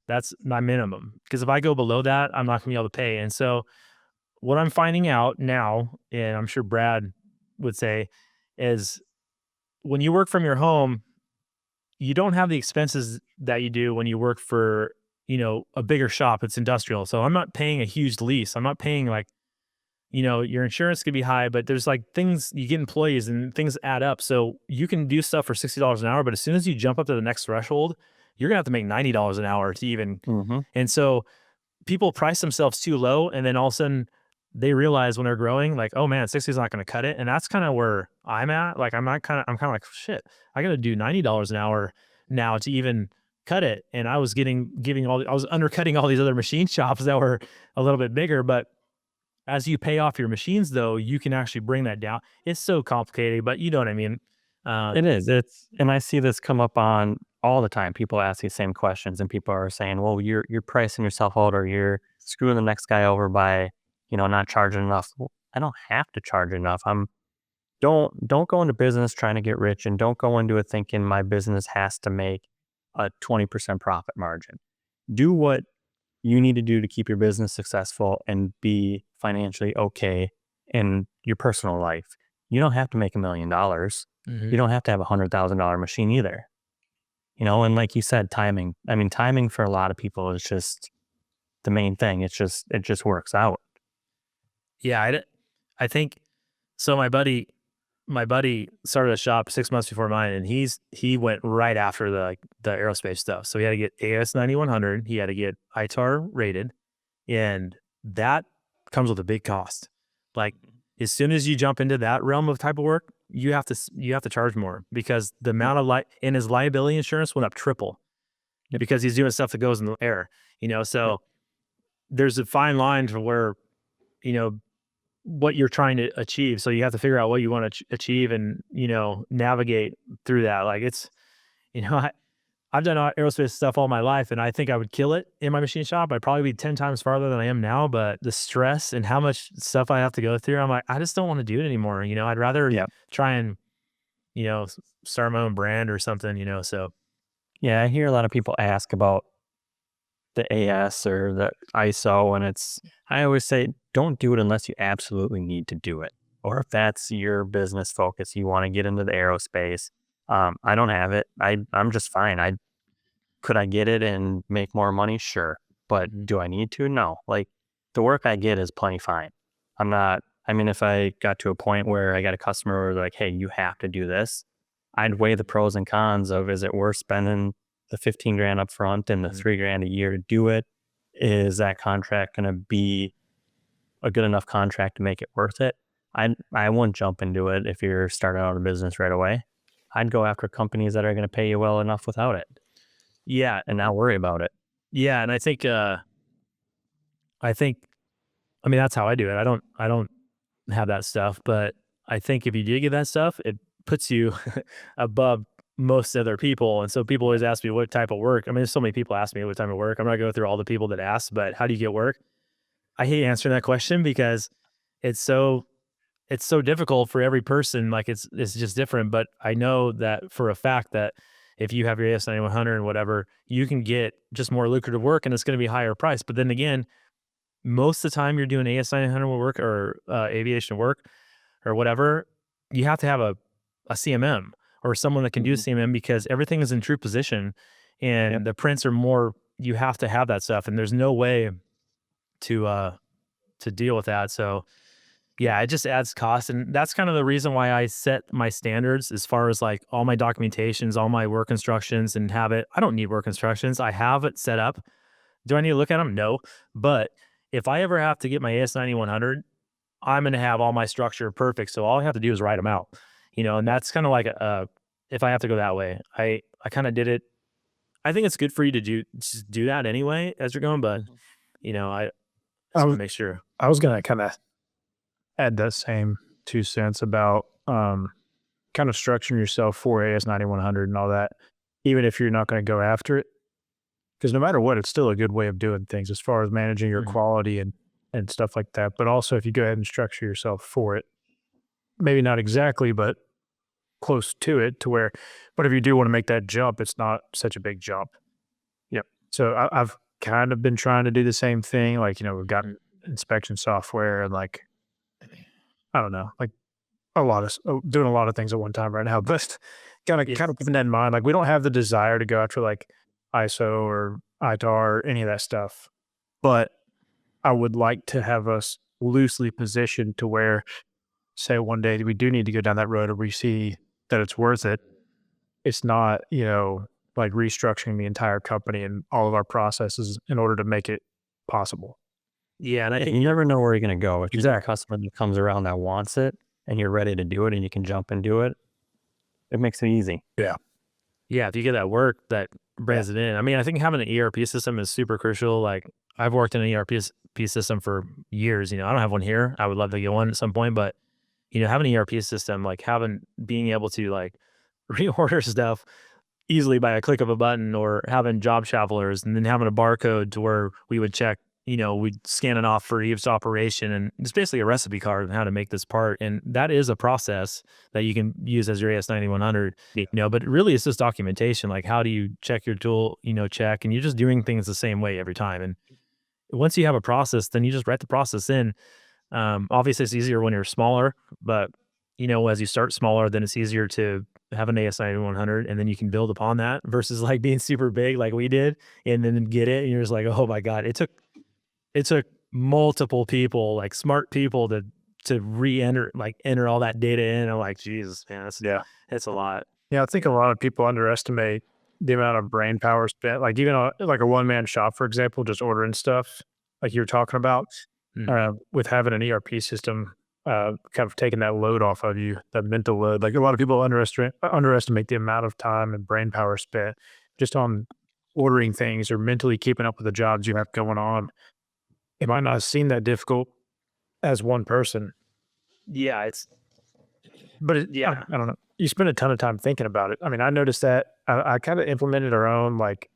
That's my minimum. Because if I go below that, I'm not gonna be able to pay. And so what I'm finding out now, and I'm sure Brad would say, is when you work from your home, you don't have the expenses that you do when you work for, a bigger shop. It's industrial. So I'm not paying a huge lease. I'm not paying like, your insurance could be high, but there's like things, you get employees and things add up. So you can do stuff for $60 an hour, but as soon as you jump up to the next threshold, you're gonna have to make $90 an hour to even. And so people price themselves too low, and then all of a sudden they realize when they're growing, like, oh man, 60 is not going to cut it. And that's kind of where I'm at. Like, I'm kind of like, shit, I got to do $90 an hour now to even cut it. And I was I was undercutting all these other machine shops that were a little bit bigger. But as you pay off your machines, though, you can actually bring that down. It's so complicated, but you know what I mean? It is. And I see this come up on all the time. People ask these same questions, and people are saying, well, you're pricing yourself out, or you're screwing the next guy over by, not charging enough. Well, I don't have to charge enough. Don't go into business trying to get rich, and don't go into it thinking my business has to make a 20% profit margin. Do what you need to do to keep your business successful and be financially okay in your personal life. You don't have to make $1 million. You don't have to have $100,000 machine either. And like you said, timing. I mean, timing for a lot of people is just the main thing. It just works out. Yeah, I think so. My buddy started a shop 6 months before mine, and he went right after the aerospace stuff. So he had to get AS 9100. He had to get ITAR rated, and that comes with a big cost. Like, as soon as you jump into that realm of type of work, you have to charge more, because the amount of and his liability insurance went up triple because he's doing stuff that goes in the air. So there's a fine line for where, what you're trying to achieve. So you have to figure out what you want to achieve and, navigate through that. Like, it's, I've done aerospace stuff all my life, and I think I would kill it in my machine shop. I'd probably be 10 times farther than I am now, but the stress and how much stuff I have to go through, I'm like, I just don't want to do it anymore. I'd rather try and, start my own brand or something, so. Yeah, I hear a lot of people ask about the AS or the ISO, and I always say, don't do it unless you absolutely need to do it. Or if that's your business focus, you want to get into the aerospace. I don't have it. I'm just fine. Could I get it and make more money? Sure. But do I need to? No. Like, the work I get is plenty fine. if I got to a point where I got a customer where they're like, hey, you have to do this, I'd weigh the pros and cons of, is it worth spending the 15 grand up front and the 3 grand a year to do it? Is that contract going to be a good enough contract to make it worth it? I wouldn't jump into it if you're starting out a business right away. I'd go after companies that are going to pay you well enough without it. Yeah. And not worry about it. Yeah. And I think, that's how I do it. I don't have that stuff, but I think if you do get that stuff, it puts you above most other people. And so people always ask me what type of work. There's so many people ask me what type of work. I'm not going through all the people that ask, but how do you get work? I hate answering that question because it's so difficult for every person. Like it's just different. But I know that for a fact that if you have your AS9100 and whatever, you can get just more lucrative work and it's going to be higher price. But then again, most of the time you're doing AS9100 work or aviation work or whatever, you have to have a CMM or someone that can do CMM because everything is in true position and the prints are more, you have to have that stuff and there's no way to deal with that. So yeah, it just adds cost. And that's kind of the reason why I set my standards as far as like all my documentations, all my work instructions and have it. I don't need work instructions. I have it set up. Do I need to look at them? No. But if I ever have to get my AS9100, I'm going to have all my structure perfect. So all I have to do is write them out, and that's kind of like if I have to go that way, I kind of did it. I think it's good for you to do that anyway as you're going, but I just want to make sure. I was going to kind of add that same 2 cents about kind of structuring yourself for AS9100 and all that, even if you're not going to go after it. Because no matter what, it's still a good way of doing things as far as managing your quality and stuff like that. But also if you go ahead and structure yourself for it, maybe not exactly, but close to it to where, but if you do want to make that jump, it's not such a big jump. Yep. So I've kind of been trying to do the same thing. Like, we've got inspection software and like, I don't know, like doing a lot of things at one time right now, but kind of keeping that in mind. Like we don't have the desire to go after like ISO or ITAR or any of that stuff, but I would like to have us loosely positioned to where, say one day we do need to go down that road or we see that it's worth it. It's not, like restructuring the entire company and all of our processes in order to make it possible. Yeah. And I think you never know where you're going to go. If you've got a customer that comes around that wants it and you're ready to do it and you can jump and do it, it makes it easy. Yeah. Yeah. If you get that work that brings it in. I think having an ERP system is super crucial. Like I've worked in an ERP system for years. I don't have one here. I would love to get one at some point, but having an ERP system, like being able to like reorder stuff easily by a click of a button or having job travelers and then having a barcode to where we would check, we'd scan it off for each operation. And it's basically a recipe card on how to make this part. And that is a process that you can use as your AS9100, but really it's just documentation. Like how do you check your tool, check, and you're just doing things the same way every time. And once you have a process, then you just write the process in. Obviously it's easier when you're smaller, but as you start smaller, then it's easier to have an AS9100 and then you can build upon that versus like being super big like we did and then get it. And you're just like, oh my God, it took multiple people, like smart people to enter all that data in. I'm like, Jesus, man, it's a lot. Yeah. I think a lot of people underestimate the amount of brain power spent, like even like a one-man shop, for example, just ordering stuff like you were talking about, with having an ERP system, kind of taking that load off of you, that mental load. Like a lot of people underestimate the amount of time and brain power spent just on ordering things or mentally keeping up with the jobs you have going on. It might not seem that difficult as one person. Yeah, I don't know. You spend a ton of time thinking about it. I noticed that I kind of implemented our own, like,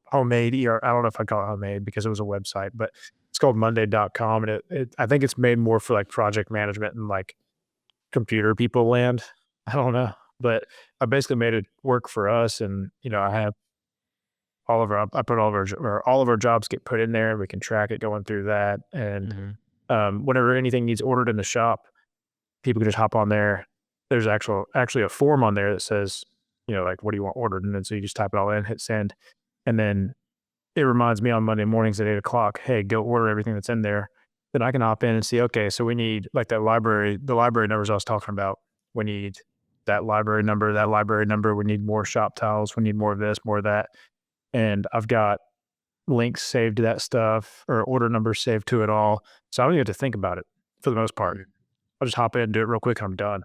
homemade ER. I don't know if I call it homemade because it was a website, but it's called Monday.com. And I think it's made more for like project management and like computer people land. I don't know, but I basically made it work for us. And, I have all of our jobs get put in there and we can track it going through that. And whenever anything needs ordered in the shop, people can just hop on there. There's actually a form on there that says, like, what do you want ordered? And then so you just type it all in, hit send. And then it reminds me on Monday mornings at 8:00, hey, go order everything that's in there. then I can hop in and see, okay, so we need like the library numbers I was talking about. We need that library number. We need more shop towels. We need more of this, more of that. And I've got links saved to that stuff or order numbers saved to it all. So I don't even have to think about it for the most part. I'll just hop in and do it real quick and I'm done.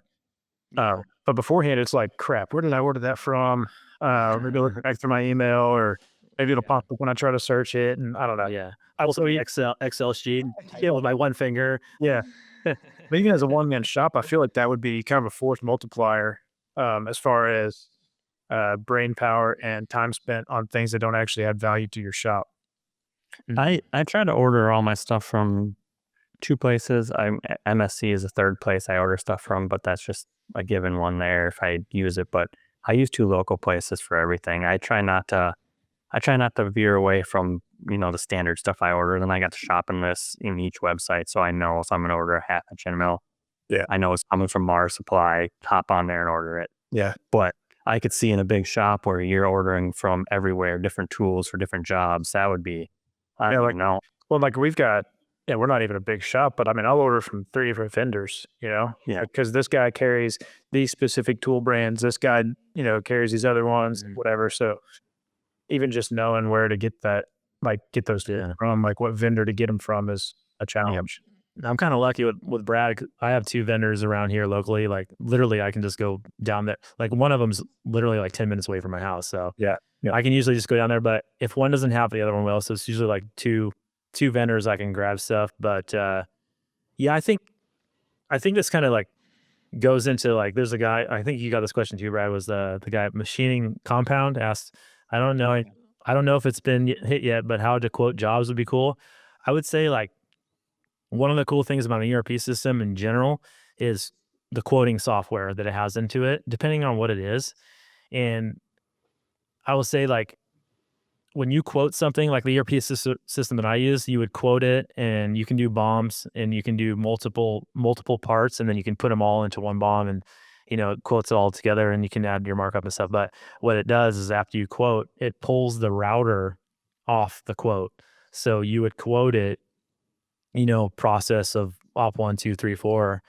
But beforehand, it's like, crap, where did I order that from? Maybe look back through my email or maybe it'll pop up when I try to search it. And I don't know. Yeah. I also Excel sheet, with my one finger. Yeah. But even as a one-man shop, I feel like that would be kind of a force multiplier as far as brain power and time spent on things that don't actually add value to your shop. I try to order all my stuff from 2 places. MSC is the third place I order stuff from, but that's just a given one there if I use it. But I use 2 local places for everything. I try not to veer away from, the standard stuff I order. Then I got the shopping list in each website, so I know if I'm going to order a 1/2 inch end mill, I know it's coming from Mars Supply. Hop on there and order it. Yeah. But I could see in a big shop where you're ordering from everywhere, different tools for different jobs. That would be, I don't know. Well, like we've got, we're not even a big shop, but I mean, I'll order from 3 different vendors, because this guy carries these specific tool brands. This guy, carries these other ones, whatever. So even just knowing where to get get those from, like what vendor to get them from is a challenge. I'm kind of lucky with Brad. I have 2 vendors around here locally. Like literally I can just go down there. Like one of them's literally like 10 minutes away from my house. So yeah. I can usually just go down there, but if one doesn't have, the other one will. So it's usually like two vendors I can grab stuff. But I think this kind of like goes into like, there's a guy, I think you got this question too, Brad, was the guy at Machining Compound asked, I don't know if it's been hit yet, but how to quote jobs would be cool. I would say like one of the cool things about an ERP system in general is the quoting software that it has into it, depending on what it is. And I will say like when you quote something like the ERP system that I use, you would quote it and you can do bombs and you can do multiple parts and then you can put them all into one bomb and it quotes it all together and you can add your markup and stuff. But what it does is after you quote, it pulls the router off the quote. So you would quote it, process of op 1, 2, 3, 4,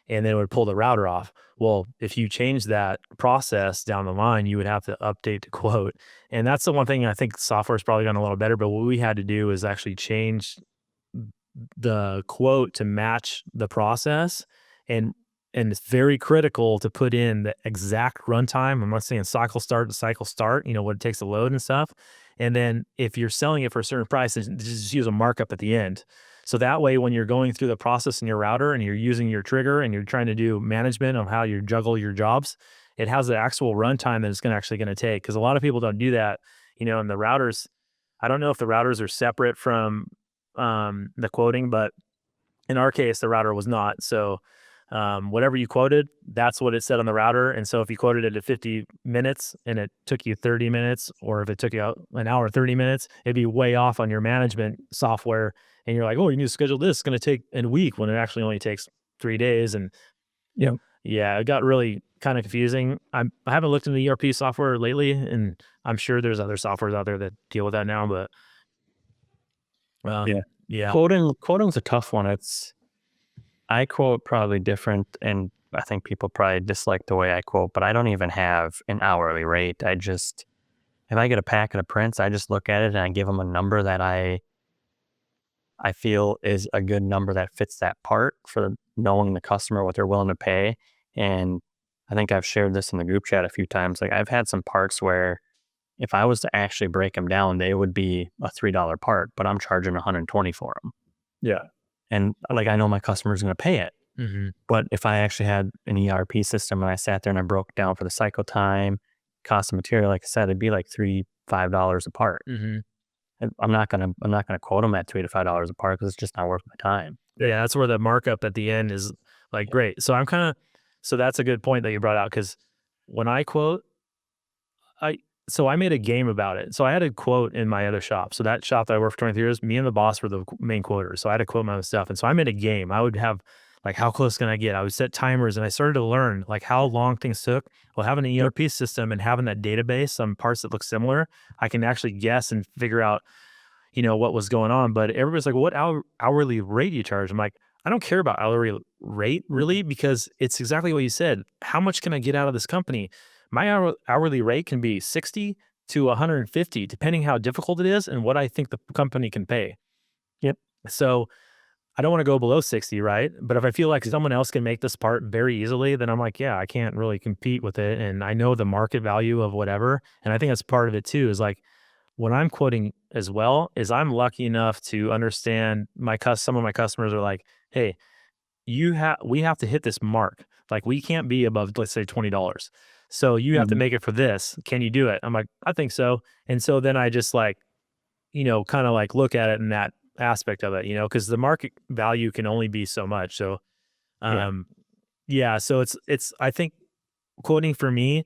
and then it would pull the router off. Well, if you change that process down the line, you would have to update the quote. And that's the one thing I think software's probably gotten a little better, but what we had to do is actually change the quote to match the process. And it's very critical to put in the exact runtime. I'm not saying cycle start to cycle start, what it takes to load and stuff. And then if you're selling it for a certain price, just use a markup at the end. So that way, when you're going through the process in your router and you're using your trigger and you're trying to do management of how you juggle your jobs, it has the actual runtime that it's actually going to take. Because a lot of people don't do that, and the routers, I don't know if the routers are separate from the quoting, but in our case, the router was not. So whatever you quoted, that's what it said on the router. And so if you quoted it at 50 minutes and it took you 30 minutes, or if it took you an hour, 30 minutes, it'd be way off on your management software. And you're like, oh, you need to schedule this. It's going to take a week when it actually only takes 3 days. And it got really kind of confusing. I haven't looked into the ERP software lately, and I'm sure there's other softwares out there that deal with that now, but Quoting's a tough one. I quote probably different, and I think people probably dislike the way I quote, but I don't even have an hourly rate. If I get a packet of prints, I just look at it and I give them a number that I feel is a good number that fits that part for knowing the customer, what they're willing to pay. And I think I've shared this in the group chat a few times. Like I've had some parts where if I was to actually break them down, they would be a $3 part, but I'm charging $120 for them. Yeah. And like, I know my customer's going to pay it. Mm-hmm. But if I actually had an ERP system and I sat there and I broke down for the cycle time, cost of material, like I said, it'd be like $3-5 a part. Mm-hmm. And I'm not gonna quote them at $3 to $5 a part because it's just not worth my time. Yeah, that's where the markup at the end is like great. So so that's a good point that you brought out, because when I quote, I made a game about it. So I had a quote in my other shop. So that shop that I worked for 23 years, me and the boss were the main quoters. So I had to quote my own stuff. And so I made a game. I would have like, how close can I get? I would set timers, and I started to learn like how long things took. Well, having an ERP system and having that database, some parts that look similar, I can actually guess and figure out, what was going on. But everybody's like, what hourly rate do you charge? I'm like, I don't care about hourly rate really, because it's exactly what you said. How much can I get out of this company? My hourly rate can be 60 to 150, depending how difficult it is and what I think the company can pay. Yep. So I don't want to go below 60, right? But if I feel like someone else can make this part very easily, then I'm like, yeah, I can't really compete with it. And I know the market value of whatever. And I think that's part of it too, is like what I'm quoting as well is I'm lucky enough to understand some of my customers are like, hey, we have to hit this mark. Like we can't be above, let's say $20. So you have to make it for this. Can you do it? I'm like, I think so. And so then I just like, kind of like look at it in that aspect of it, because the market value can only be so much. So, so I think quoting for me,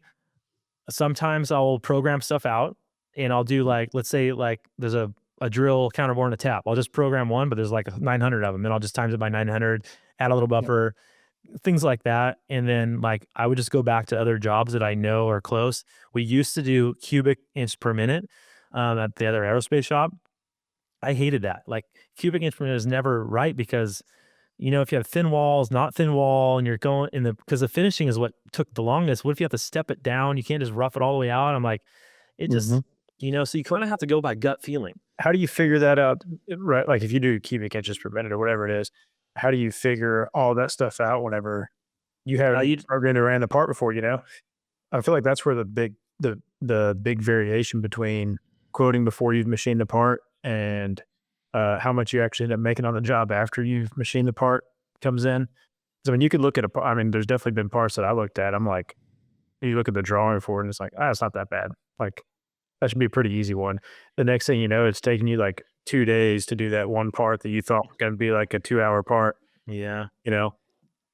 sometimes I'll program stuff out and I'll do like, let's say like there's a drill, counterbore, and a tap. I'll just program one, but there's like 900 of them and I'll just times it by 900, add a little buffer, things like that. And then like, I would just go back to other jobs that I know are close. We used to do cubic inch per minute at the other aerospace shop. I hated that. Like cubic inch per minute is never right because, if you have thin walls, not thin wall, and you're going because the finishing is what took the longest. What if you have to step it down? You can't just rough it all the way out. I'm like, it just, so you kind of have to go by gut feeling. How do you figure that out? Right. Like if you do cubic inches per minute or whatever it is, how do you figure all that stuff out whenever you have programmed or ran the part before, I feel like that's where the big variation between quoting before you've machined the part and how much you actually end up making on the job after you've machined the part comes in. So you could look at there's definitely been parts that I looked at. I'm like, you look at the drawing for it and it's like, it's not that bad. Like that should be a pretty easy one. The next thing you know, it's taking you like 2 days to do that one part that you thought was going to be like a 2-hour part. Yeah.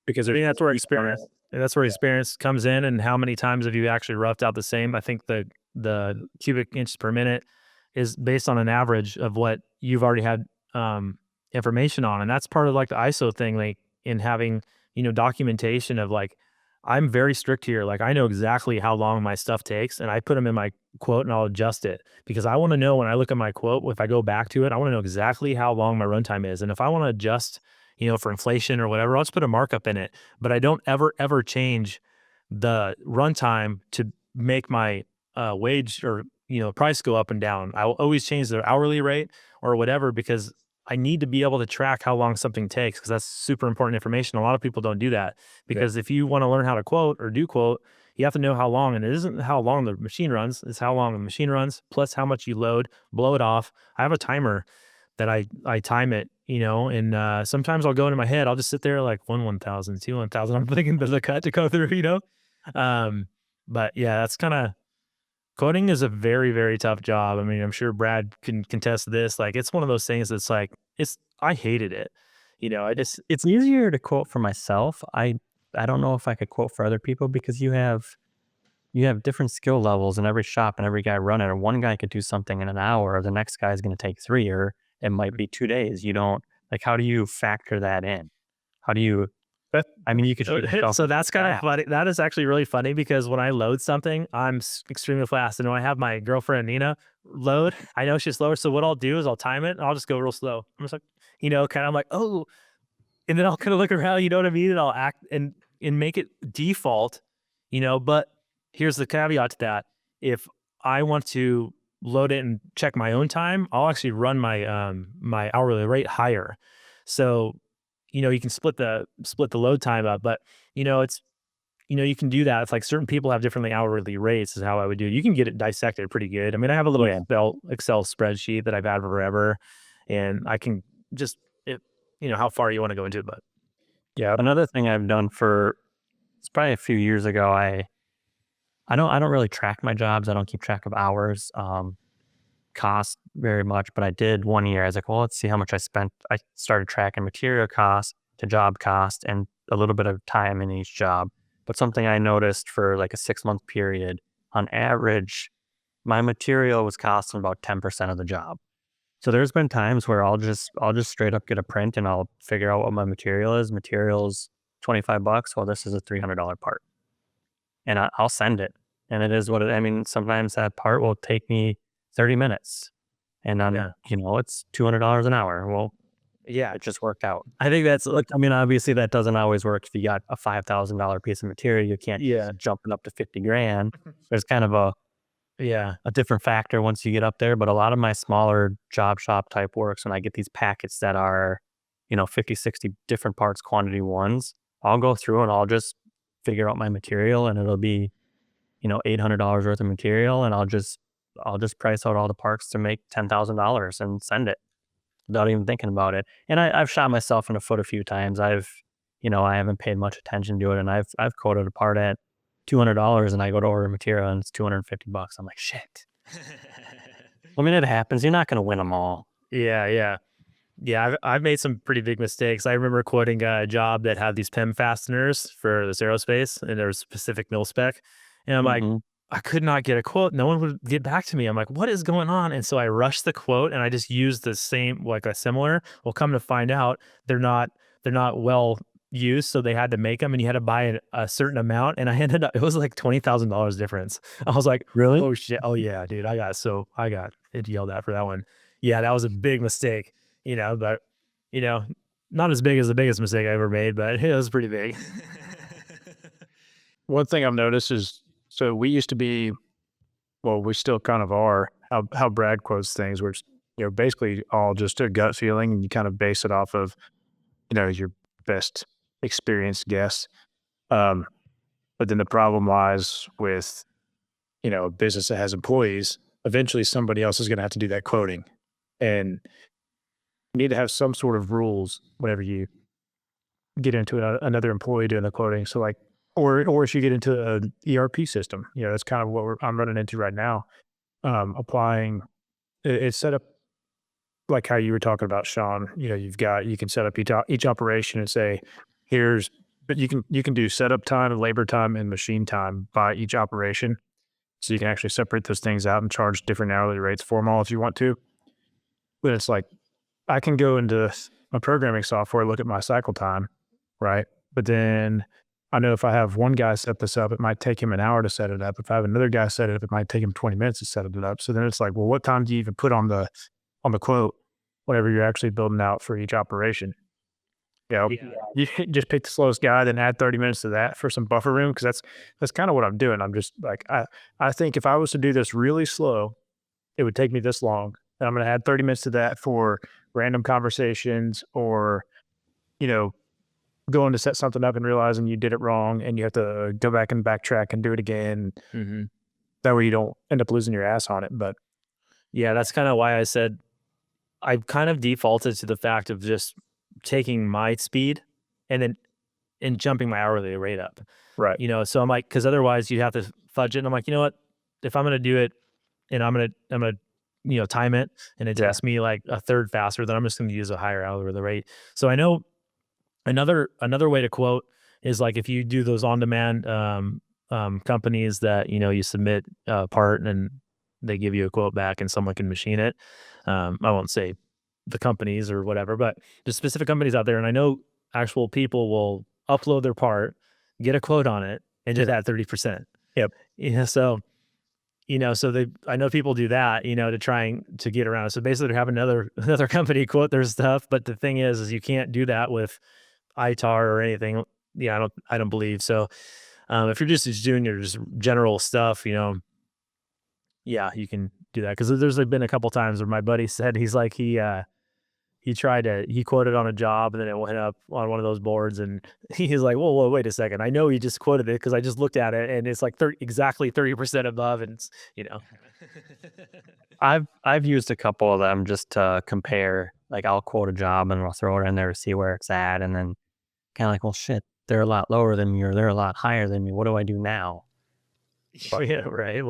Because I think that's where experience comes in, and how many times have you actually roughed out the same? I think the cubic inches per minute is based on an average of what you've already had information on, and that's part of like the ISO thing, like in having documentation of like, I'm very strict here. Like I know exactly how long my stuff takes, and I put them in my quote and I'll adjust it because I want to know when I look at my quote, if I go back to it, I want to know exactly how long my runtime is, and if I want to adjust for inflation or whatever, I'll just put a markup in it. But I don't ever change the runtime to make my wage or price go up and down. I will always change the hourly rate or whatever because I need to be able to track how long something takes because that's super important information. A lot of people don't do that because if you want to learn how to quote or do quote, you have to know how long, and it isn't how long the machine runs, it's how long the machine runs plus how much you load, blow it off. I have a timer that I time it, and sometimes I'll go into my head, I'll just sit there like 1,000, 2 1,000. I'm thinking there's a cut to go through, but yeah, that's kind of, coding is a very, very tough job. I mean, I'm sure Brad can contest this. Like, it's one of those things that's like, I hated it. It's easier to quote for myself. I don't know if I could quote for other people because you have different skill levels in every shop and every guy running. Or one guy could do something in an hour, or the next guy is going to take 3, or it might be 2 days. You don't like, how do you factor that in? How do you, you could so that's kind of funny. That is actually really funny because when I load something, I'm extremely fast. And when I have my girlfriend, Nina, load, I know she's slower. So what I'll do is I'll time it and I'll just go real slow. I'm just like, kind of like, oh, and then I'll kind of look around, you know what I mean? And I'll act and make it default, but here's the caveat to that. If I want to load it and check my own time, I'll actually run my my hourly rate higher. So, you can split the load time up, but it's, you can do that. It's like certain people have different hourly rates is how I would do it. You can get it dissected pretty good. I mean, I have a little Excel spreadsheet that I've had forever, and I can just, how far you want to go into it. But yeah, another thing I've done it's probably a few years ago. I don't really track my jobs. I don't keep track of hours, cost very much, but I did one year. I was like, well, let's see how much I spent. I started tracking material cost to job cost and a little bit of time in each job. But something I noticed for like a 6-month period, on average, my material was costing about 10% of the job. So there's been times where I'll just straight up get a print and I'll figure out what my material is. Material's $25. Well, this is a $300 part. And I'll send it. And it is what sometimes that part will take me 30 minutes. And then, Yeah. it's $200 an hour. Well, Yeah. it just worked out. I think that's like, I mean, obviously that doesn't always work. If you got a $5,000 piece of material, you can't yeah. jumping up to 50 grand. There's kind of a Yeah. different factor once you get up there. But a lot of my smaller job shop type works, when I get these packets that are, 50, 60 different parts quantity ones, I'll go through and I'll just figure out my material, and it'll be, $800 worth of material, and I'll just price out all the parts to make $10,000 and send it without even thinking about it. And I've shot myself in the foot a few times. I haven't paid much attention to it, and I've quoted a part at $200, and I go to order material and it's $250. I'm like, shit. I mean, it happens. You're not going to win them all. Yeah. Yeah. Yeah. I've made some pretty big mistakes. I remember quoting a job that had these PEM fasteners for this aerospace, and there was a specific mil spec. And I'm like, Mhm. I could not get a quote. No one would get back to me. I'm like, what is going on? And so I rushed the quote and I just used the same, like a similar. Well, come to find out, they're not well used. So they had to make them, and you had to buy a certain amount. And I ended up, it was like $20,000 difference. I was like, Really? oh shit. Oh yeah, dude. I got it yelled at for that one. Yeah, that was a big mistake, but, not as big as the biggest mistake I ever made, but it was pretty big. One thing I've noticed is, so we used to be, well, we still kind of are, how Brad quotes things, where it's, basically all just a gut feeling, and you kind of base it off of, your best experienced guess. But then the problem lies with, a business that has employees. Eventually somebody else is going to have to do that quoting, and you need to have some sort of rules whenever you get into another employee doing the quoting. So like, or if you get into an ERP system, that's kind of what I'm running into right now. Applying, it's set up like how you were talking about, Shawn. You can set up each operation and say, but you can do setup time, labor time, and machine time by each operation. So you can actually separate those things out and charge different hourly rates for them all if you want to. But it's like, I can go into my programming software, look at my cycle time, right? But then I know if I have one guy set this up, it might take him an hour to set it up. If I have another guy set it up, it might take him 20 minutes to set it up. So then it's like, well, what time do you even put on the quote whenever you're actually building out for each operation? You just pick the slowest guy, then add 30 minutes to that for some buffer room, because that's kind of what I'm doing. I'm just like, I think if I was to do this really slow, it would take me this long. And I'm going to add 30 minutes to that for random conversations, or, going to set something up and realizing you did it wrong and you have to go back and backtrack and do it again. Mm-hmm. That way you don't end up losing your ass on it. But Yeah, that's kind of why I said I've kind of defaulted to the fact of just taking my speed and jumping my hourly rate up. right. So I'm like, because otherwise you have to fudge it. And I'm like, you know what? If I'm gonna do it, and I'm gonna time it, and it takes me like a third faster, then I'm just gonna use a higher hourly rate. So I know another way to quote is like, if you do those on demand companies that you submit a part and they give you a quote back and someone can machine it. I won't say the companies or whatever, but there's specific companies out there, and I know actual people will upload their part, get a quote on it, and just add 30%. Yep. So I know people do that, to trying to get around it. So basically they have another company quote their stuff, but the thing is you can't do that with ITAR or anything. Yeah, I don't believe so. If you're just doing your just general stuff, yeah, you can do that. Because there's been a couple times where my buddy said he's like he quoted on a job, and then it went up on one of those boards, and he's like, whoa, wait a second, I know he just quoted it because I just looked at it and it's like exactly 30% above, and it's, I've used a couple of them just to compare. Like, I'll quote a job and I'll throw it in there to see where it's at, and then kind of like, well, shit, they're a lot lower than me, or they're a lot higher than me. What do I do now? yeah, right.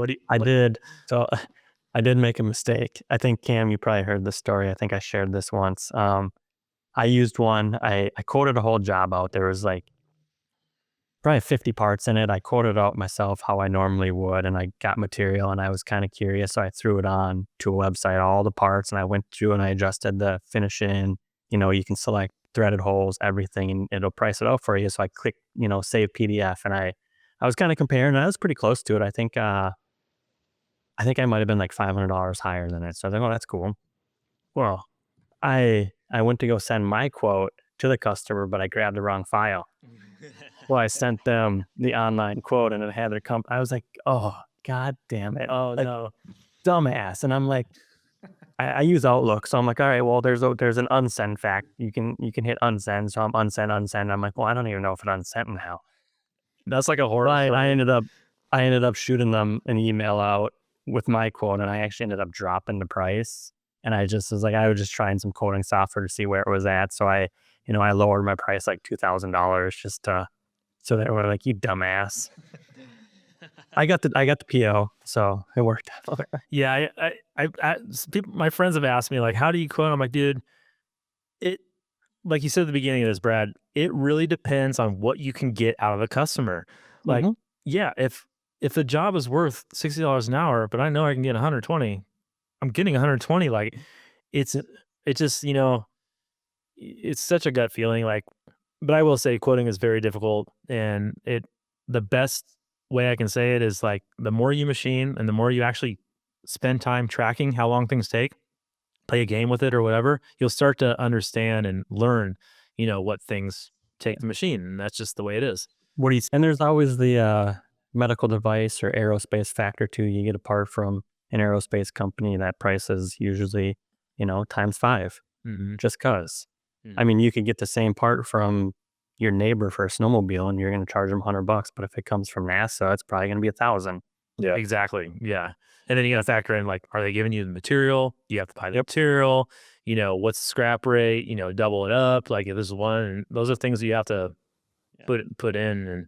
I did make a mistake. I think, Cam, you probably heard this story. I think I shared this once. I used one. I quoted a whole job out. There was like probably 50 parts in it. I quoted out myself how I normally would, and I got material, and I was kind of curious, so I threw it on to a website, all the parts, and I went through and I adjusted the finish in. You can select threaded holes, everything, and it'll price it out for you. So I clicked, save PDF, and I was kind of comparing, and I was pretty close to it. I think I think I might have been like $500 higher than it. So I was like, oh, that's cool. Well, I went to go send my quote to the customer, but I grabbed the wrong file. Well, I sent them the online quote and it had their I was like, oh, God damn it. Oh, Like, no. dumbass. And I'm like, I use Outlook. So I'm like, all right, well, there's an unsend fact. You can hit unsend. So I'm unsend. I'm like, well, I don't even know if it unsent now. That's like a horror But story. I ended up shooting them an email out with my quote, and I actually ended up dropping the price. And I just was like, I was just trying some quoting software to see where it was at. So I lowered my price like $2,000 just so they were like, you dumbass. I got the PO, so it worked out. Yeah, my friends have asked me like, how do you quote? I'm like, dude, it, like you said at the beginning of this, Brad, it really depends on what you can get out of the customer. Like, yeah, if the job is worth $60 an hour, but I know I can get 120, I'm getting 120. Like, it just, it's such a gut feeling. Like, but I will say quoting is very difficult, and the best way I can say it is like the more you machine and the more you actually spend time tracking how long things take, play a game with it or whatever, you'll start to understand and learn, what things take to machine. And that's just the way it is. And there's always the medical device or aerospace factor too. You get a part from an aerospace company, that price is usually, times 5, just cause. I mean, you could get the same part from your neighbor for a snowmobile and you're going to charge them $100, but if it comes from NASA, it's probably going to be $1,000. Yeah, exactly. Yeah. And then you got to factor in, like, are they giving you the material? You have to buy the material, what's the scrap rate, double it up. Like, if this is one, those are things that you have to put in. And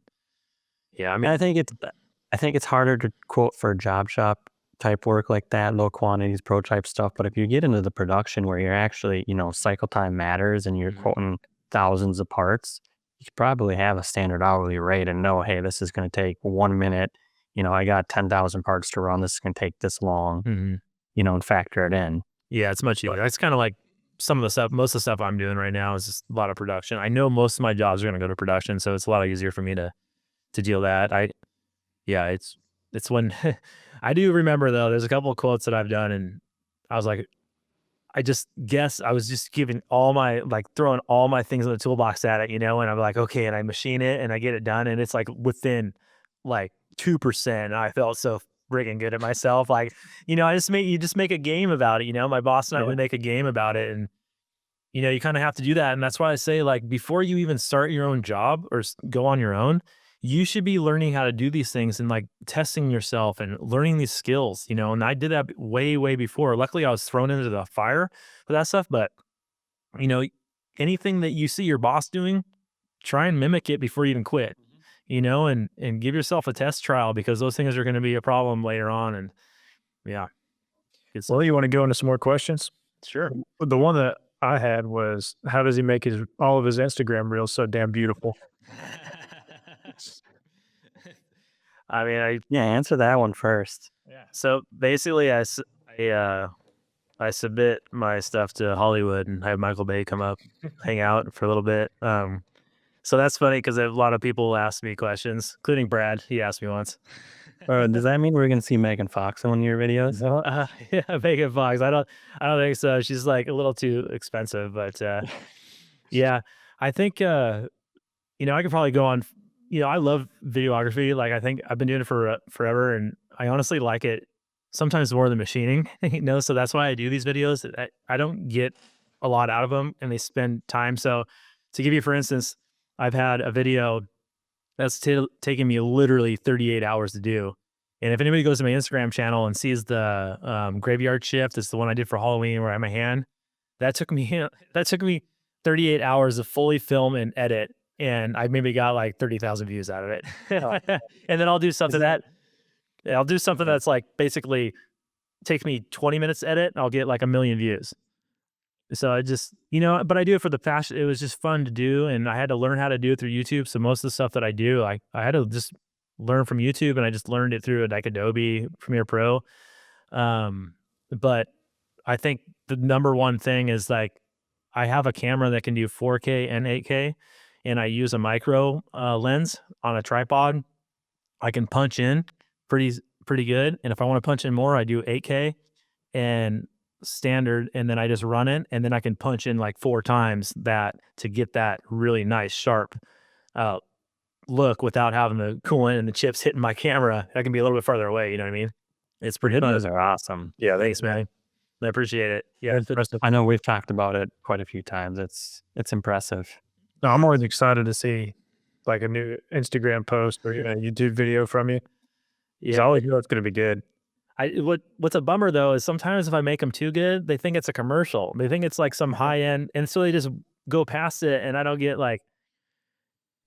yeah, I mean, I think it's harder to quote for job shop type work like that, low quantities, prototype stuff. But if you get into the production where you're actually, cycle time matters and you're quoting thousands of parts, you could probably have a standard hourly rate and know, hey, this is going to take 1 minute. I got 10,000 parts to run. This is going to take this long, and factor it in. Yeah, it's much easier. That's kind of like some of the stuff, most of the stuff I'm doing right now is just a lot of production. I know most of my jobs are going to go to production, so it's a lot easier for me to deal that. It's when I do remember though, there's a couple of quotes that I've done and I was like, I just guess I was just giving throwing all my things in the toolbox at it, and I'm like, okay, and I machine it and I get it done and it's like within like 2%. And I felt so friggin' good at myself. Like, you just make a game about it. My boss and I would make a game about it. And, you kind of have to do that. And that's why I say, like, before you even start your own job or go on your own, you should be learning how to do these things and like testing yourself and learning these skills, and I did that way, way before. Luckily I was thrown into the fire for that stuff, but anything that you see your boss doing, try and mimic it before you even quit, and give yourself a test trial because those things are going to be a problem later on. And yeah. Well, you want to go into some more questions? Sure. The one that I had was, how does he make all of his Instagram reels so damn beautiful? I mean, answer that one first. Yeah. So basically, I submit my stuff to Hollywood and have Michael Bay come up, hang out for a little bit. So that's funny because a lot of people ask me questions, including Brad. He asked me once. Does that mean we're gonna see Megan Fox in one of your videos? Yeah, Megan Fox. I don't think so. She's like a little too expensive, but yeah, I think I could probably go on. I love videography. Like, I think I've been doing it for forever, and I honestly like it sometimes more than machining. So that's why I do these videos. I don't get a lot out of them, and they spend time. So to give you, for instance, I've had a video that's taken me literally 38 hours to do. And if anybody goes to my Instagram channel and sees the graveyard shift, it's the one I did for Halloween where I had my hand. That took me 38 hours to fully film and edit. And I maybe got like 30,000 views out of it. And then I'll do something that's like basically takes me 20 minutes to edit and I'll get like 1 million views. So I just, but I do it for the passion. It was just fun to do. And I had to learn how to do it through YouTube. So most of the stuff that I do, I had to just learn from YouTube, and I just learned it through like Adobe Premiere Pro. But I think the number one thing is like, I have a camera that can do 4K and 8K, and I use a micro lens on a tripod. I can punch in pretty pretty good. And if I want to punch in more, I do 8K and standard, and then I just run it, and then I can punch in like 4 times that to get that really nice sharp look without having the coolant and the chips hitting my camera. I can be a little bit farther away. You know what I mean? It's pretty fun. Those are awesome. Yeah, Thanks, man. I appreciate it. Yeah, that's impressive. I know we've talked about it quite a few times. It's impressive. No, I'm always excited to see like a new Instagram post or YouTube video from you. Yeah, I always know it's going to be good. What's a bummer though is sometimes if I make them too good, they think it's a commercial. They think it's like some high end, and so they just go past it, and I don't get like,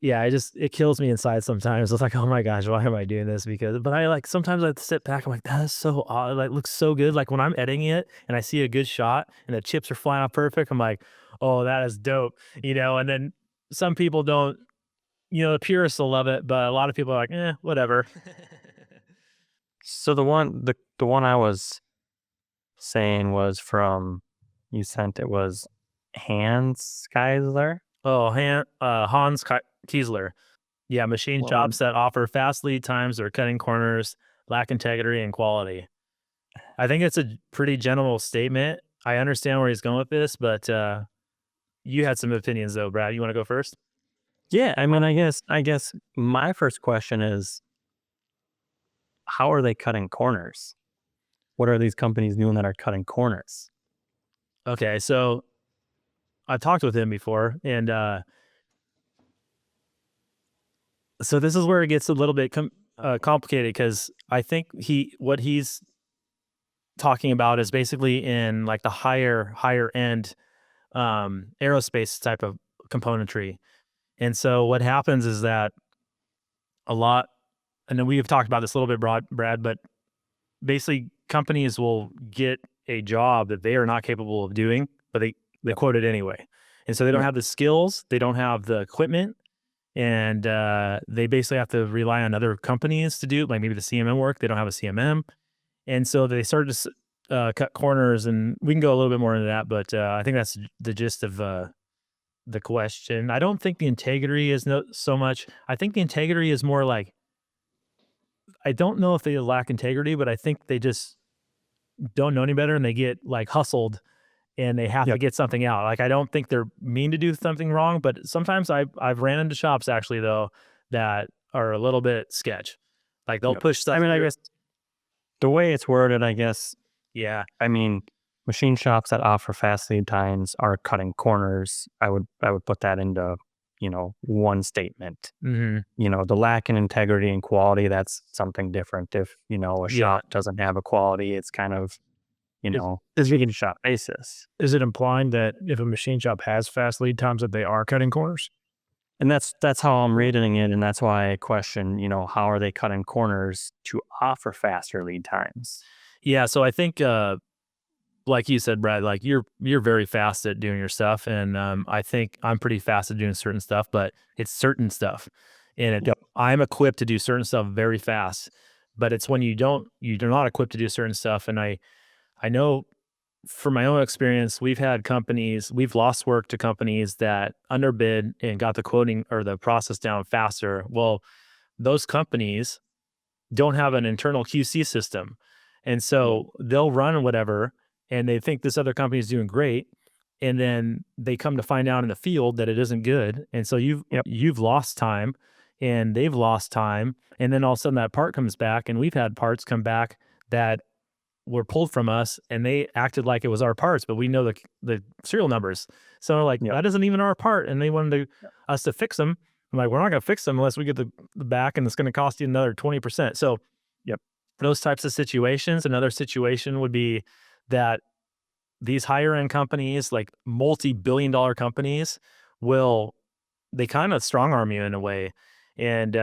it kills me inside sometimes. It's like, oh my gosh, why am I doing this? But I like sometimes I sit back, I'm like, that is so odd. Like looks so good. Like when I'm editing it and I see a good shot and the chips are flying out perfect, I'm like, oh, that is dope, And then some people don't, the purists will love it, but a lot of people are like, whatever. So the one I was saying was from, you sent, it was Hans Keisler. Oh, Hans Kiesler. Yeah, machine shops that offer fast lead times or cutting corners, lack integrity and quality. I think it's a pretty general statement. I understand where he's going with this, but you had some opinions though, Brad. You want to go first? Yeah, I mean, I guess my first question is, how are they cutting corners? What are these companies doing that are cutting corners? Okay, so I've talked with him before, and so this is where it gets a little bit complicated, because I think what he's talking about is basically in like the higher end aerospace type of componentry. And so what happens is that a lot, and then we have talked about this a little bit, Brad, but basically companies will get a job that they are not capable of doing, but they quote it anyway. And so they don't have the skills, they don't have the equipment, and they basically have to rely on other companies to do, like maybe the CMM work. They don't have a CMM. And so they started to cut corners, and we can go a little bit more into that, but I think that's the gist of the question. I don't think the integrity is so much. I think the integrity is more like, I don't know if they lack integrity, but I think they just don't know any better, and they get like hustled, and they have to get something out. Like, I don't think they're mean to do something wrong, but sometimes I've ran into shops actually though that are a little bit sketch. Like they'll push stuff. I mean, I guess the way it's worded, I guess. Yeah. I mean, machine shops that offer fast lead times are cutting corners. I would put that into, one statement. Mm-hmm. The lack in integrity and quality, that's something different. If, a shop doesn't have a quality, it's kind of, is a shop basis. Is it implying that if a machine shop has fast lead times that they are cutting corners? And that's how I'm reading it, and that's why I question, how are they cutting corners to offer faster lead times? Yeah, so I think, like you said, Brad, like you're very fast at doing your stuff, and I think I'm pretty fast at doing certain stuff, but it's certain stuff, and I'm equipped to do certain stuff very fast. But it's when you're not equipped to do certain stuff, and I know from my own experience, we've lost work to companies that underbid and got the quoting or the process down faster. Well, those companies don't have an internal QC system. And so they'll run whatever, and they think this other company is doing great. And then they come to find out in the field that it isn't good. And so you've lost time, and they've lost time. And then all of a sudden that part comes back, and we've had parts come back that were pulled from us, and they acted like it was our parts, but we know the serial numbers. So we're like, that isn't even our part. And they wanted us to fix them. I'm like, we're not going to fix them unless we get the back, and it's going to cost you another 20%. So for those types of situations, another situation would be that these higher end companies, like multi-billion-dollar companies, they kind of strong arm you in a way. And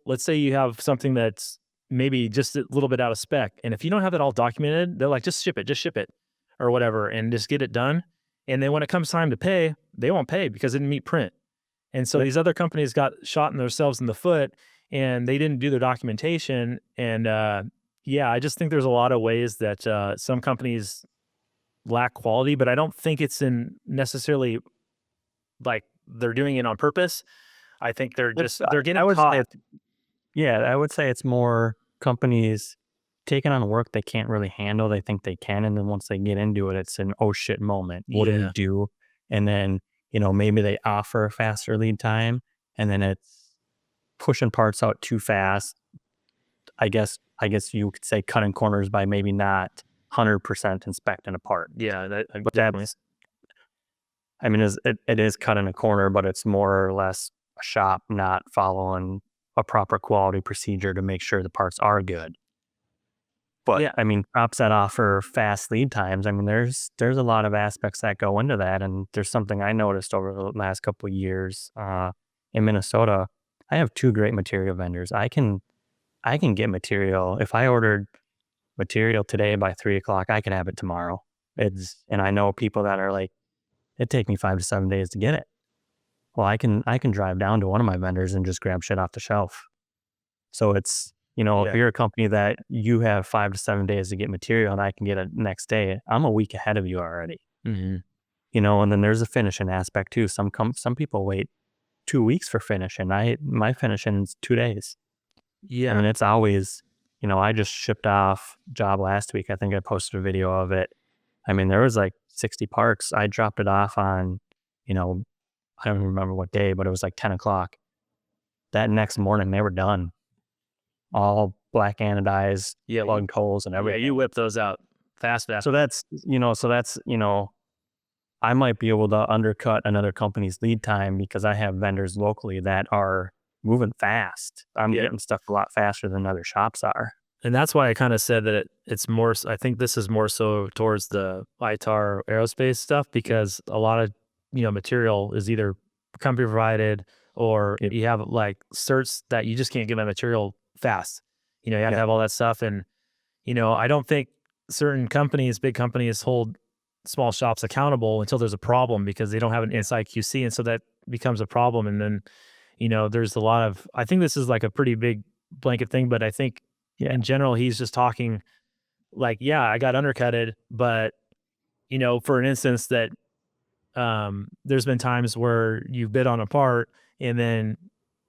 let's say you have something that's maybe just a little bit out of spec. And if you don't have it all documented, they're like, just ship it or whatever, and just get it done. And then when it comes time to pay, they won't pay because it didn't meet print. And so these other companies got shot in themselves in the foot, and they didn't do their documentation. And I just think there's a lot of ways that some companies lack quality, but I don't think it's in necessarily like they're doing it on purpose. I think they're getting caught. I would say it's more companies taking on work they can't really handle. They think they can, and then once they get into it, it's an oh shit moment. What do we do? And then, maybe they offer a faster lead time, and then it's pushing parts out too fast. I guess you could say cutting corners by maybe not 100% inspecting a part. Yeah, But that's, it is cutting a corner, but it's more or less a shop not following a proper quality procedure to make sure the parts are good. But shops that offer fast lead times, there's a lot of aspects that go into that. And there's something I noticed over the last couple of years in Minnesota. I have 2 great material vendors. I can get material. If I ordered material today by 3:00, I could have it tomorrow. And I know people that are like, it take me 5 to 7 days to get it. Well, I can drive down to one of my vendors and just grab shit off the shelf. So it's, if you're a company that you have 5 to 7 days to get material and I can get it next day, I'm a week ahead of you already. Mm-hmm. And then there's a finishing aspect too. Some people wait 2 weeks for finishing. My finishing is 2 days. Yeah. And it's always, I just shipped off job last week. I think I posted a video of it. There was like 60 parts. I dropped it off on, I don't even remember what day, but it was like 10:00. That next morning they were done. All black anodized, plugged holes and everything. Yeah, you whip those out fast. So that's, I might be able to undercut another company's lead time because I have vendors locally that are moving fast. I'm getting stuff a lot faster than other shops are. And that's why I kind of said that it's more, I think this is more so towards the ITAR aerospace stuff, because a lot of, material is either company provided or you have like certs that you just can't get that material fast. You have to have all that stuff. And, I don't think certain companies, big companies, hold small shops accountable until there's a problem because they don't have an inside QC. And so that becomes a problem. And then, there's a lot of, I think this is like a pretty big blanket thing, but I think in general, he's just talking like, I got undercutted, but, for an instance that there's been times where you bid on a part and then,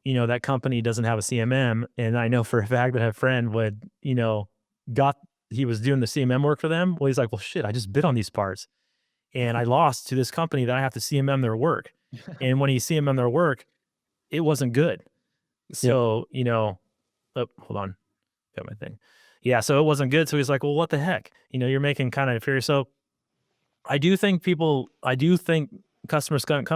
that company doesn't have a CMM. And I know for a fact that a friend would, he was doing the CMM work for them. Well, he's like, well, shit, I just bid on these parts and I lost to this company that I have to CMM their work. And when he CMM their work, it wasn't good. So, hold on. Got my thing. Yeah. So it wasn't good. So he's like, well, what the heck? You're making kind of inferior. So I do think customers cut,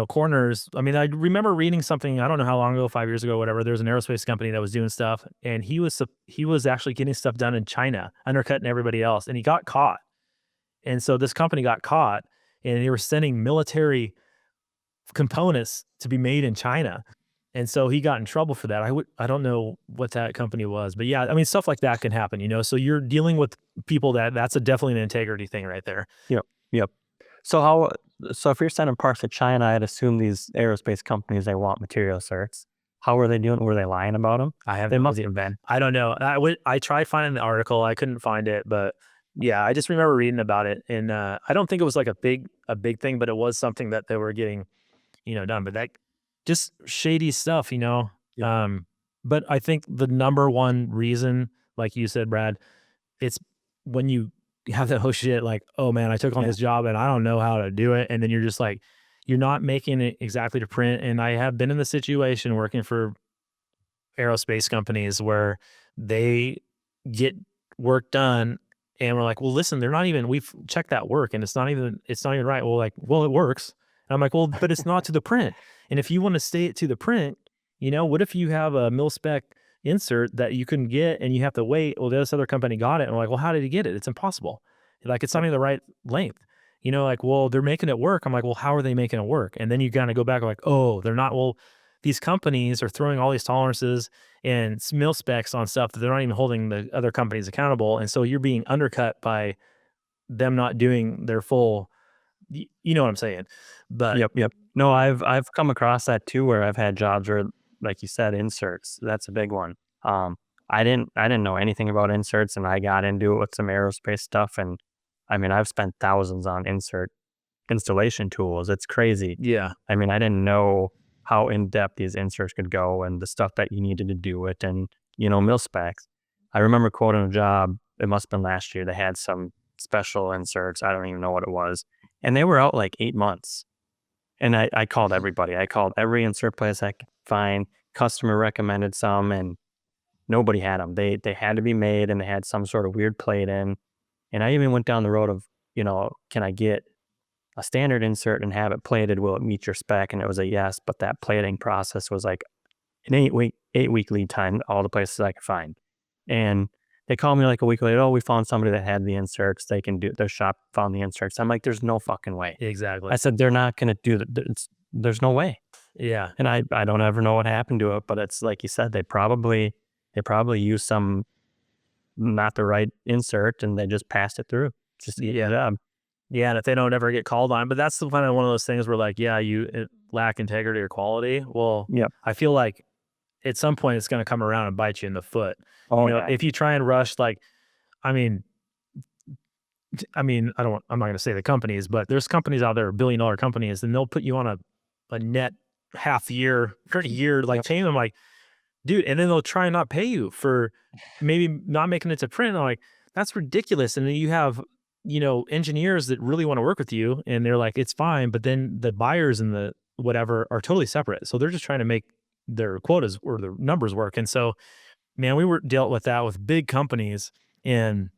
corners. I remember reading something, I don't know how long ago, 5 years ago, whatever. There was an aerospace company that was doing stuff and he was actually getting stuff done in China, undercutting everybody else. And he got caught. And so this company got caught and they were sending military components to be made in China. And so he got in trouble for that. I don't know what that company was, but stuff like that can happen, so you're dealing with people that's definitely an integrity thing right there. Yep. So if you're sending parts to China, I'd assume these aerospace companies, they want material certs. How were they doing? Were they lying about them? They must have been. I don't know. I tried finding the article. I couldn't find it, but I just remember reading about it. And I don't think it was like a big thing, but it was something that they were getting, done. But that just shady stuff, but I think the number one reason, like you said, Brad, it's when you have that whole shit like, oh man, I took on this job and I don't know how to do it. And then you're just like, you're not making it exactly to print. And I have been in the situation working for aerospace companies where they get work done and we're like, well, listen, we've checked that work and it's not even right. Well, it works. And I'm like, well, but it's not to the print. And if you want to stay it to the print, what if you have a mil spec insert that you couldn't get and you have to wait? Well, this other company got it. And we're like, well, how did he get it? It's impossible. Like, it's not even the right length. Well, they're making it work. I'm like, well, how are they making it work? And then you kind of go back like, oh, they're not. Well, these companies are throwing all these tolerances and mil specs on stuff that they're not even holding the other companies accountable. And so you're being undercut by them not doing their full, you know what I'm saying? But Yep. No, I've come across that too, where I've had jobs where, like you said, inserts. That's a big one. I didn't know anything about inserts, and I got into it with some aerospace stuff. And I've spent thousands on insert installation tools. It's crazy. Yeah. I didn't know how in depth these inserts could go and the stuff that you needed to do it, and mill specs. I remember quoting a job. It must have been last year. They had some special inserts. I don't even know what it was, and they were out like 8 months. And I called everybody. I called every insert place I could find. Customer recommended some, and nobody had them. They had to be made, and they had some sort of weird plate in. And I even went down the road of, can I get a standard insert and have it plated? Will it meet your spec? And it was a yes, but that plating process was like an 8-week lead time, all the places I could find. And they called me like a week later. Oh, we found somebody that had the inserts. They can do, their shop found the inserts. I'm like, there's no fucking way. Exactly. I said, they're not going to do that. There's no way. Yeah. And I don't ever know what happened to it, but it's like you said, they probably used some not the right insert and they just passed it through. Just to get the job. Yeah, and if they don't ever get called on, but that's the kind of one of those things where like, yeah, you lack integrity or quality. Well, I feel like at some point it's going to come around and bite you in the foot. Oh, if you try and rush, like, I'm not going to say the companies, but there's companies out there, $1 billion companies, and they'll put you on a net half year, like paying them like, dude, and then they'll try and not pay you for maybe not making it to print. I'm like, that's ridiculous. And then you have, engineers that really want to work with you and they're like, it's fine. But then the buyers and the whatever are totally separate. So they're just trying to make their quotas or their numbers work. And so, man, we were dealt with that with big companies and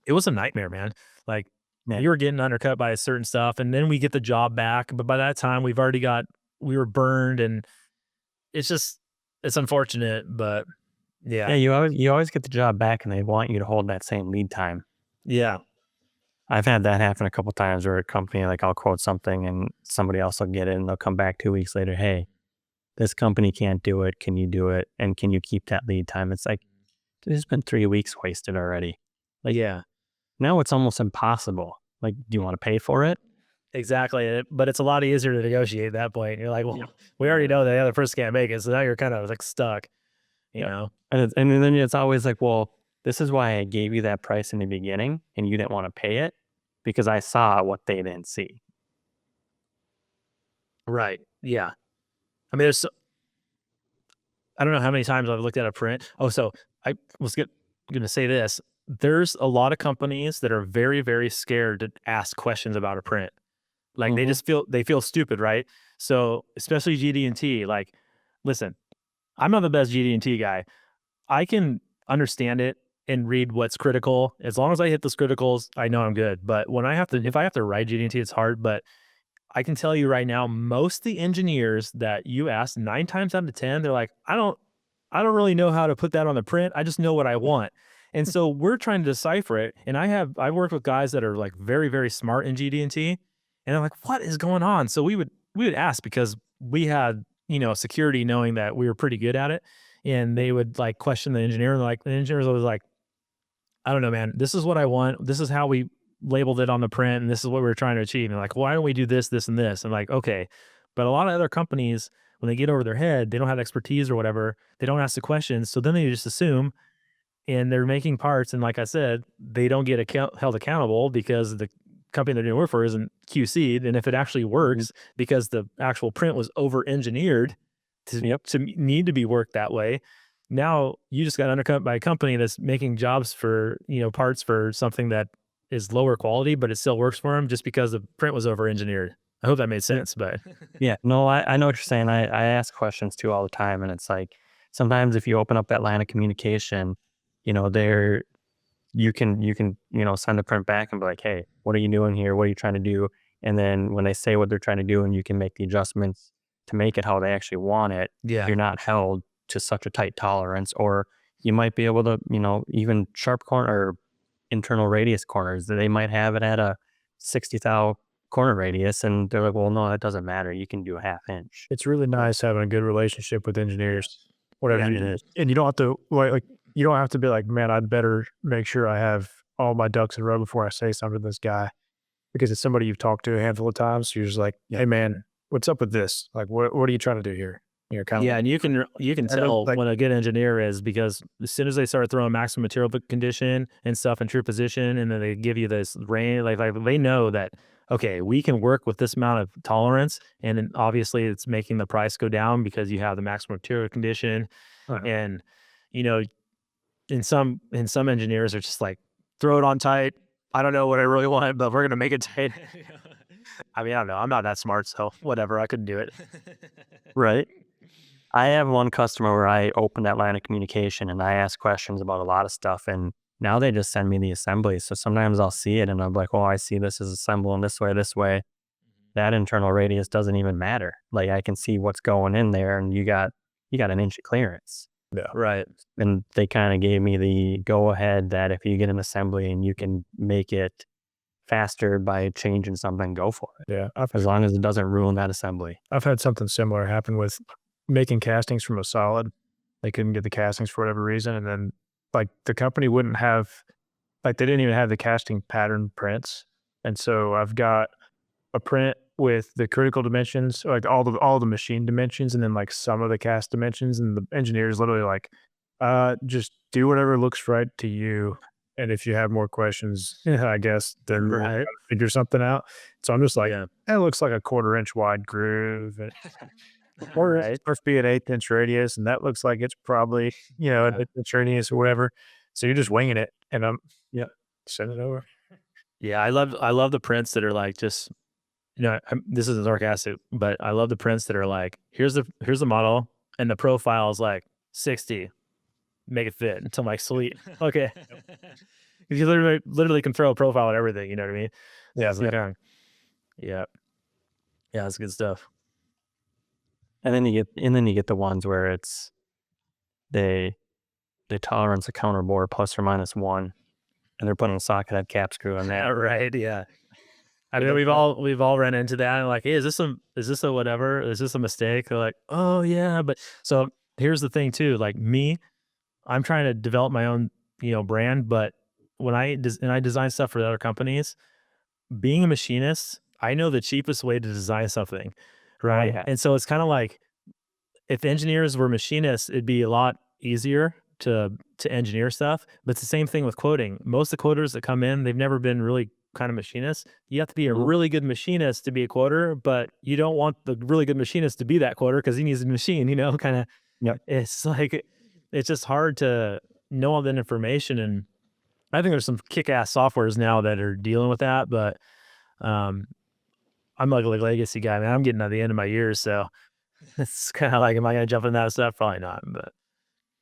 it was a nightmare, man. Like you were getting undercut by certain stuff and then we get the job back. But by that time we were burned and it's unfortunate, but yeah. Yeah, you always get the job back and they want you to hold that same lead time. Yeah. I've had that happen a couple times where a company, like I'll quote something and somebody else will get it and they'll come back 2 weeks later. Hey, this company can't do it. Can you do it? And can you keep that lead time? It's like, there's been 3 weeks wasted already. Like, now it's almost impossible. Like, do you want to pay for it? Exactly. But it's a lot easier to negotiate at that point. You're like, well, we already know the other person can't make it. So now you're kind of like stuck, you know? And then it's always like, well, this is why I gave you that price in the beginning and you didn't want to pay it because I saw what they didn't see. Right. Yeah. I mean, I don't know how many times I've looked at a print. Oh, so I was going to say this. There's a lot of companies that are very, very scared to ask questions about a print. Like they feel stupid, right? So especially GD&T, like, listen, I'm not the best GD&T guy. I can understand it and read what's critical. As long as I hit those criticals, I know I'm good. But if I have to write GD&T, it's hard. But I can tell you right now, most of the engineers that you ask, 9 times out of 10, they're like, I don't really know how to put that on the print. I just know what I want. And so we're trying to decipher it. And I worked with guys that are like very, very smart in GD&T. And I'm like, what is going on? So we would ask because we had, security knowing that we were pretty good at it. And they would like question the engineer. And like the engineer was like, I don't know, man, this is what I want. This is how we labeled it on the print. And this is what we're trying to achieve. And like, why don't we do this, this, and this? And like, okay. But a lot of other companies, when they get over their head, they don't have expertise or whatever. They don't ask the questions. So then they just assume and they're making parts. And like I said, they don't get held accountable because the company they're doing work for isn't QC'd. And if it actually works because the actual print was over-engineered to need to be worked that way, now you just got undercut by a company that's making jobs for, parts for something that is lower quality, but it still works for them just because the print was over-engineered. I hope that made sense, but no, I know what you're saying. I ask questions too all the time. And it's like, sometimes if you open up that line of communication, you can send the print back and be like, hey, what are you doing here? What are you trying to do? And then when they say what they're trying to do and you can make the adjustments to make it how they actually want it, you're not held to such a tight tolerance. Or you might be able to, even sharp corner or internal radius corners, they might have it at a 60 thou corner radius. And they're like, well, no, that doesn't matter. You can do a 1/2 inch. It's really nice having a good relationship with engineers, whatever it is. And you don't have to you don't have to be like, man, I'd better make sure I have all my ducks in a row before I say something to this guy, because it's somebody you've talked to a handful of times. So you're just like, hey man, what's up with this? Like, what are you trying to do here? And you can tell when a good engineer is, because as soon as they start throwing maximum material condition and stuff in true position, and then they give you this range, like they know that, okay, we can work with this amount of tolerance, and then obviously it's making the price go down because you have the maximum material condition, and you know, in some engineers are just like, throw it on tight. I don't know what I really want, but we're gonna make it tight. I mean, I don't know. I'm not that smart, so whatever. I couldn't do it. Right. I have one customer where I open that line of communication and I ask questions about a lot of stuff, and now they just send me the assembly. So sometimes I'll see it and I'm like, oh, I see this is assembled this way, this way. That internal radius doesn't even matter. Like I can see what's going in there, and you got an inch of clearance. Yeah. Right. And they kind of gave me the go ahead that if you get an assembly and you can make it faster by changing something, go for it. Yeah. As long as it doesn't ruin that assembly. I've had something similar happen with making castings from a solid. They couldn't get the castings for whatever reason. And then like the company wouldn't have, like they didn't even have the casting pattern prints. And so I've got a print with the critical dimensions, like all the machine dimensions, and then like some of the cast dimensions. And the engineer's literally like, just do whatever looks right to you. And if you have more questions, I guess then we'll Right. figure something out. So I'm just like, Yeah. it looks like a 1/4 inch wide groove. And or Right. it must be an 1/8 inch radius, and that looks like it's probably, an 1/8 inch radius or whatever. So you're just winging it, and send it over. Yeah, I love the prints that are like just, this isn't sarcastic, but I love the prints that are like, here's the model, and the profile is like 60, make it fit. Until I'm like, sweet, okay. 'Cause you literally can throw a profile at everything. You know what I mean? Yeah, It's like, yeah, yeah, that's good stuff. And then you get the ones where it's they tolerance a counterbore plus or minus 1, and they're putting a socket head cap screw on that. Right? Yeah. I mean, we've all run into that. And like, hey, is this a whatever? Is this a mistake? They're like, oh yeah, but so here's the thing too. Like me, I'm trying to develop my own, brand. But when I design stuff for other companies, being a machinist, I know the cheapest way to design something, right? yeah. And so it's kind of like, if engineers were machinists, it'd be a lot easier to engineer stuff. But it's the same thing with quoting. Most of the quoters that come in, they've never been really kind of machinists. You have to be a really good machinist to be a quoter, but you don't want the really good machinist to be that quoter because he needs a machine, kind of. Yep. It's like, it's just hard to know all that information. And I think there's some kick-ass softwares now that are dealing with that, but I'm like a legacy guy, man. I'm getting at the end of my years, so it's kind of like, am I going to jump in that stuff? Probably not, but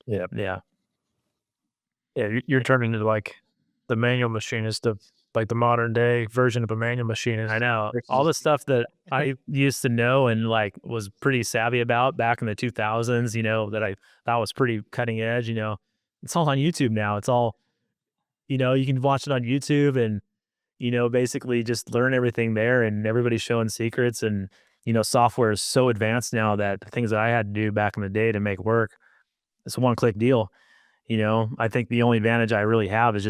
Yeah. yeah. Yeah, you're turning into like the manual machinist of like the modern day version of a manual machinist. I know all the stuff that I used to know and like was pretty savvy about back in the 2000s, that I thought was pretty cutting edge, it's all on YouTube now. It's all, you can watch it on YouTube and, basically just learn everything there, and everybody's showing secrets, and, software is so advanced now that the things that I had to do back in the day to make work, it's a one-click deal. I think the only advantage I really have is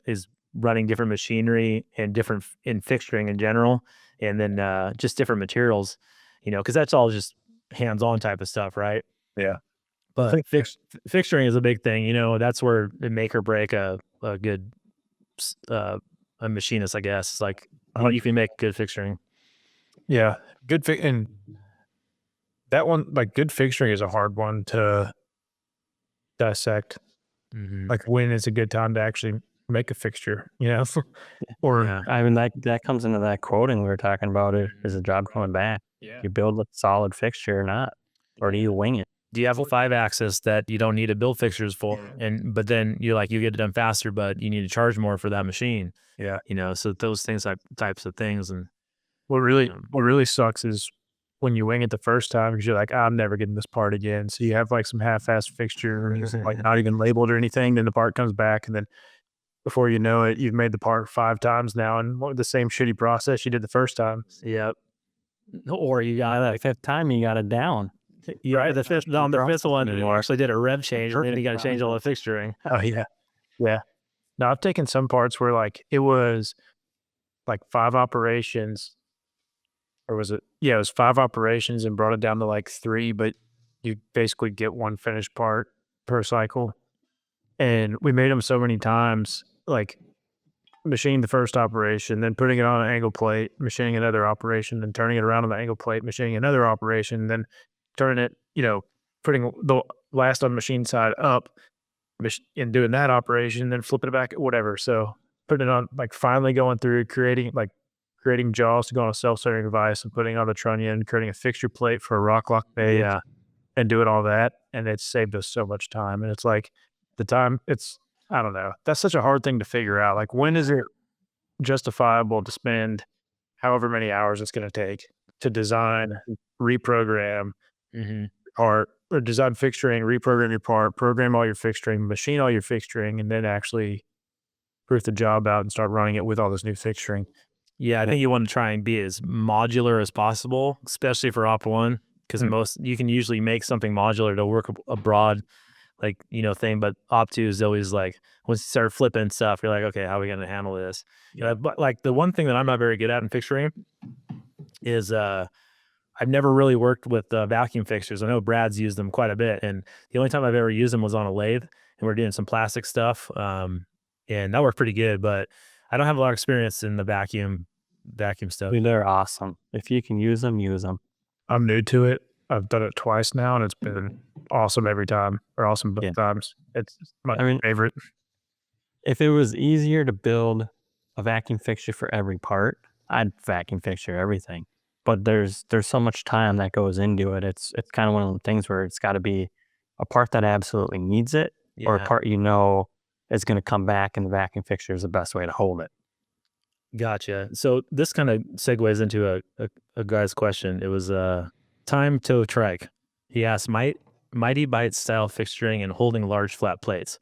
is running different machinery and different in fixturing in general, and then just different materials, because that's all just hands-on type of stuff, right? Yeah. But think- fixturing is a big thing. That's where it make or break a good a machinist, I guess. It's like, you can make good fixturing. Yeah, and that one, like good fixturing is a hard one to dissect. Mm-hmm. Like when is a good time to actually make a fixture, or Yeah. I mean, that comes into that quoting we were talking about. Is a job coming back? yeah, You build a solid fixture or not, or do you wing it? Do you have a 5-axis that you don't need to build fixtures for? But then you get it done faster, but you need to charge more for that machine. yeah. So those types of things. And What really sucks is when you wing it the first time because you're like, I'm never getting this part again. So you have like some half-assed fixture, and it's like not even labeled or anything. Then the part comes back, and then before you know it, you've made the part 5 times now, and the same shitty process you did the first time. yep. Or you got By the 5th time, you got it down. right. The fifth one, you actually did a rev change, and then you got to change all the fixturing. Oh yeah, yeah. No, I've taken some parts where like it was like 5 operations, or was it? Yeah, it was 5 operations and brought it down to like 3, but you basically get 1 finished part per cycle. And we made them so many times, like machining the first operation, then putting it on an angle plate, machining another operation, then turning it around on the angle plate, machining another operation, then turning it, putting the last on machine side up and doing that operation, then flipping it back, whatever. So putting it on, like finally going through creating jaws to go on a self-centering device and putting on the trunnion, creating a fixture plate for a rock lock bay, and doing all that. And it saved us so much time. And it's like I don't know. That's such a hard thing to figure out. Like, when is it justifiable to spend however many hours it's going to take to design, reprogram part, or design fixturing, reprogram your part, program all your fixturing, machine all your fixturing, and then actually proof the job out and start running it with all this new fixturing. Yeah, I think you want to try and be as modular as possible, especially for Op 1, because you can usually make something modular to work a broad thing, but Op 2 is always like, once you start flipping stuff, you're like, okay, how are we going to handle this? But like the one thing that I'm not very good at in fixturing is I've never really worked with vacuum fixtures. I know Brad's used them quite a bit, and the only time I've ever used them was on a lathe, and we're doing some plastic stuff, and that worked pretty good. But I don't have a lot of experience in the vacuum stuff. They're awesome. If you can use them, use them. I'm new to it. I've done it twice now, and it's been awesome every time, or awesome both times. It's my favorite. If it was easier to build a vacuum fixture for every part, I'd vacuum fixture everything. But there's so much time that goes into it. It's kind of one of the things where it's got to be a part that absolutely needs it, or a part is going to come back, and the vacuum fixture is the best way to hold it. Gotcha. So this kind of segues into a guy's question. It was Time to Trike. He asked, Mighty Bite style fixturing and holding large flat plates.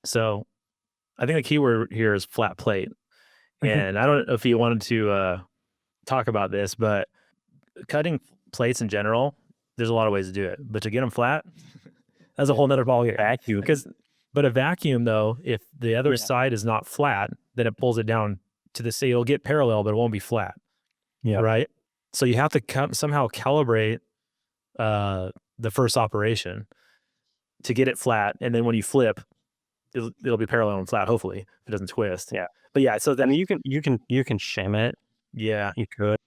So I think the key word here is flat plate. And I don't know if you wanted to talk about this, but cutting plates in general, there's a lot of ways to do it. But to get them flat, that's a whole nother ballgame. Vacuum. But a vacuum, though, if the other side is not flat, then it pulls it down to the side. It'll get parallel, but it won't be flat. Yeah. Right? So you have to somehow calibrate the first operation to get it flat, and then when you flip, it'll be parallel and flat. Hopefully, if it doesn't twist. Yeah. But yeah, so then you can shim it. Yeah, you could.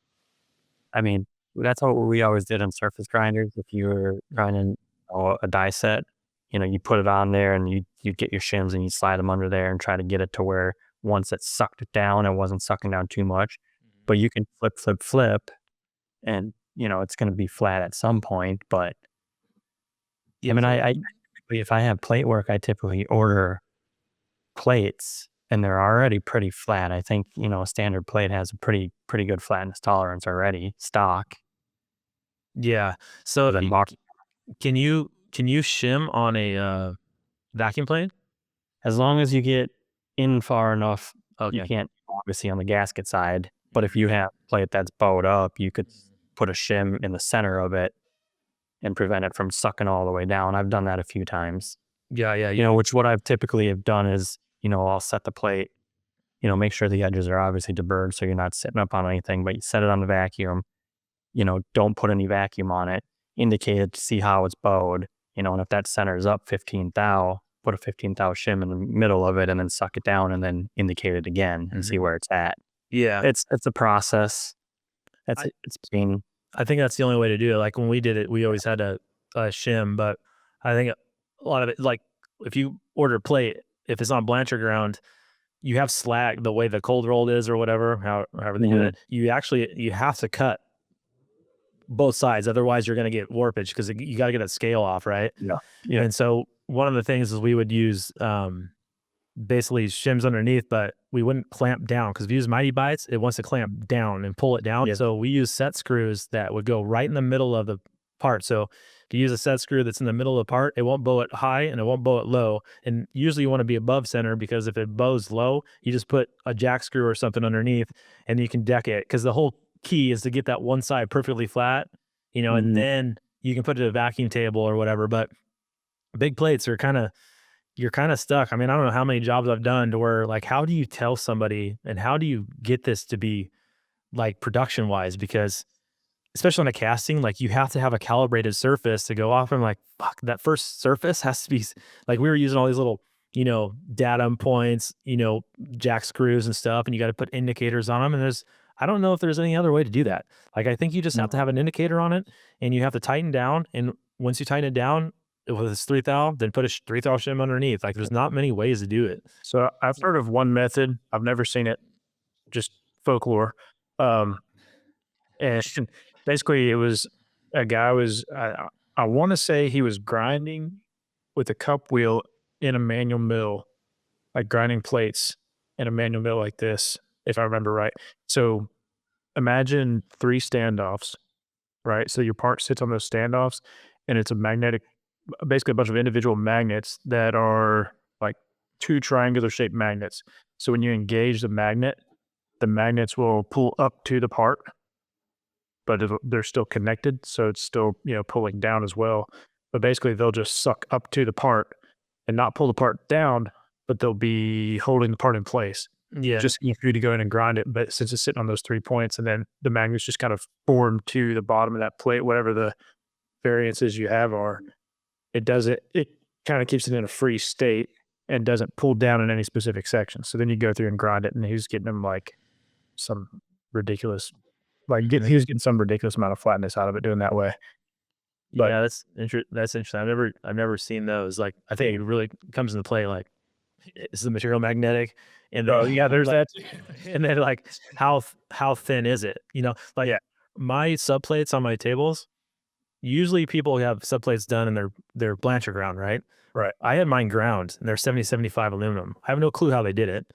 I mean, that's what we always did on surface grinders. If you were grinding a die set, you put it on there, and you get your shims and you slide them under there and try to get it to where once it sucked it down, it wasn't sucking down too much. But you can flip, and it's going to be flat at some point. But I mean, I if I have plate work, I typically order plates, and they're already pretty flat. I think a standard plate has a pretty good flatness tolerance already stock. Yeah. So can you shim on a vacuum plate? As long as you get in far enough. You can't obviously on the gasket side, but if you have a plate that's bowed up, you could put a shim in the center of it and prevent it from sucking all the way down. I've done that a few times. Yeah. Which what I've typically have done is, I'll set the plate, make sure the edges are obviously deburred so you're not sitting up on anything, but you set it on the vacuum, don't put any vacuum on it, indicate it to see how it's bowed, and if that center is up 15 thou, put a 15 thou shim in the middle of it and then suck it down and then indicate it again and see where it's at. Yeah. It's a process. I think that's the only way to do it. Like when we did it, we always had a shim, but I think a lot of it, like if you order a plate, if it's on Blanchard ground, you have slag, the way the cold rolled is or whatever, however they do it, you have to cut both sides. Otherwise you're going to get warpage because you got to get that scale off, right? Yeah. And so one of the things is we would use basically shims underneath, but we wouldn't clamp down because if you use Mighty Bites, it wants to clamp down and pull it down. Yeah. So we use set screws that would go right in the middle of the part. So if you use a set screw that's in the middle of the part, it won't bow it high and it won't bow it low. And usually you want to be above center because if it bows low, you just put a jack screw or something underneath and you can deck it. Because the whole key is to get that one side perfectly flat, and then you can put it in a vacuum table or whatever. But big plates are you're kind of stuck. I mean, I don't know how many jobs I've done to where like, how do you tell somebody and how do you get this to be like production wise? Because especially on a casting, like you have to have a calibrated surface to go off and like, fuck, that first surface has to be like, we were using all these little datum points, jack screws and stuff, and you got to put indicators on them. And I don't know if there's any other way to do that. Like, I think you just have to have an indicator on it, and you have to tighten down. And once you tighten it down, with it's 3 thou, then put a 3 thou shim underneath. Like, there's not many ways to do it. So I've heard of one method. I've never seen it, just folklore. And basically it was a guy I want to say he was grinding with a cup wheel in a manual mill, like grinding plates in a manual mill like this, if I remember right. So imagine 3 standoffs, right? So your part sits on those standoffs, and it's basically a bunch of individual magnets that are like 2 triangular shaped magnets. So when you engage the magnets will pull up to the part, but they're still connected. So it's still, pulling down as well. But basically they'll just suck up to the part and not pull the part down, but they'll be holding the part in place. Yeah. Just for you to go in and grind it. But since it's sitting on those 3 points, and then the magnets just kind of form to the bottom of that plate, whatever the variances you have are, it kind of keeps it in a free state and doesn't pull down in any specific section. So then you go through and grind it, and he's getting them like some ridiculous, he was getting some ridiculous amount of flatness out of it doing that way. But yeah, that's interesting. I've never seen those. Like, I think it really comes into play. Like, is the material magnetic? And there's that. And then, like, how thin is it? My subplates on my tables. Usually people have subplates done and they're Blanchard ground, right? Right. I had mine ground, and they're 70-75 aluminum. I have no clue how they did it.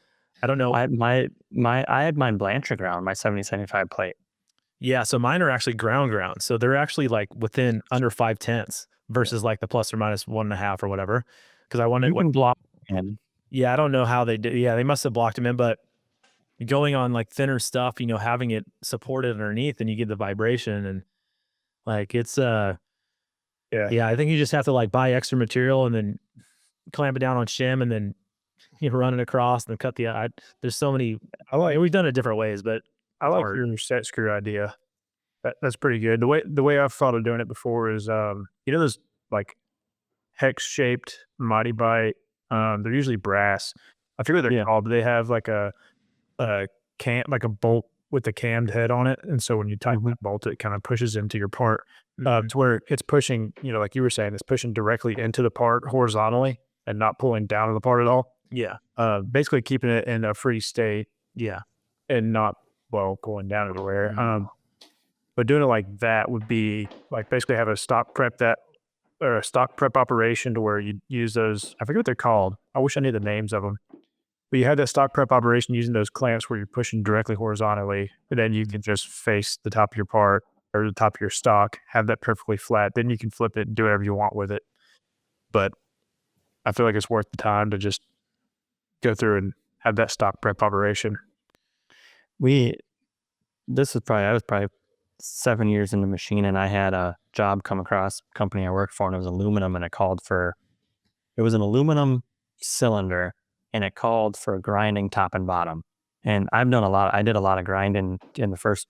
I don't know. I had mine Blanchard ground, my 70-75 plate. Yeah, so mine are actually ground. So they're actually like within under 5/10 versus like the plus or minus 1.5 or whatever. Because I wanted to block in. Yeah, I don't know how they did. Yeah, they must have blocked them in, but going on like thinner stuff, having it supported underneath, and you get the vibration, and like it's yeah, I think you just have to like buy extra material and then clamp it down on shim, and then run it across and then cut there's so many. We've done it different ways, but I like your set screw idea. That's pretty good. The way I've thought of doing it before is those like hex shaped Mighty Bite. They're usually brass. I forget what they're called, but they have like a bolt with a cammed head on it, and so when you tighten that bolt, it kind of pushes into your part to where it's pushing. Like you were saying, it's pushing directly into the part horizontally and not pulling down on the part at all. Yeah. Basically keeping it in a free state. Yeah. And not going down everywhere. But doing it like that would be like basically have a stock prep operation to where you use those. I forget what they're called. I wish I knew the names of them. But you have that stock prep operation using those clamps where you're pushing directly horizontally, and then you can just face the top of your part or the top of your stock, have that perfectly flat. Then you can flip it and do whatever you want with it. But I feel like it's worth the time to just go through and have that stock prep operation. I was probably 7 years into machine, and I had a job come across a company I worked for, and it was aluminum, and it was an aluminum cylinder, and it called for grinding top and bottom. And I did a lot of grinding in the first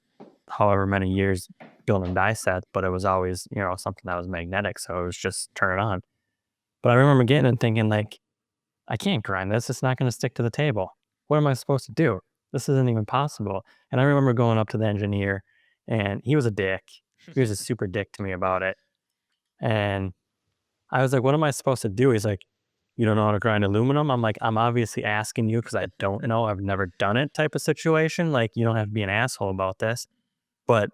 however many years building die sets, but it was always, something that was magnetic. So it was just turn it on. But I remember getting and thinking, like, I can't grind this. It's not going to stick to the table. What am I supposed to do? This isn't even possible. And I remember going up to the engineer, and he was a dick. He was a super dick to me about it. And I was like, what am I supposed to do? He's like, you don't know how to grind aluminum? I'm like, I'm obviously asking you because I don't know. I've never done it type of situation. Like, you don't have to be an asshole about this. But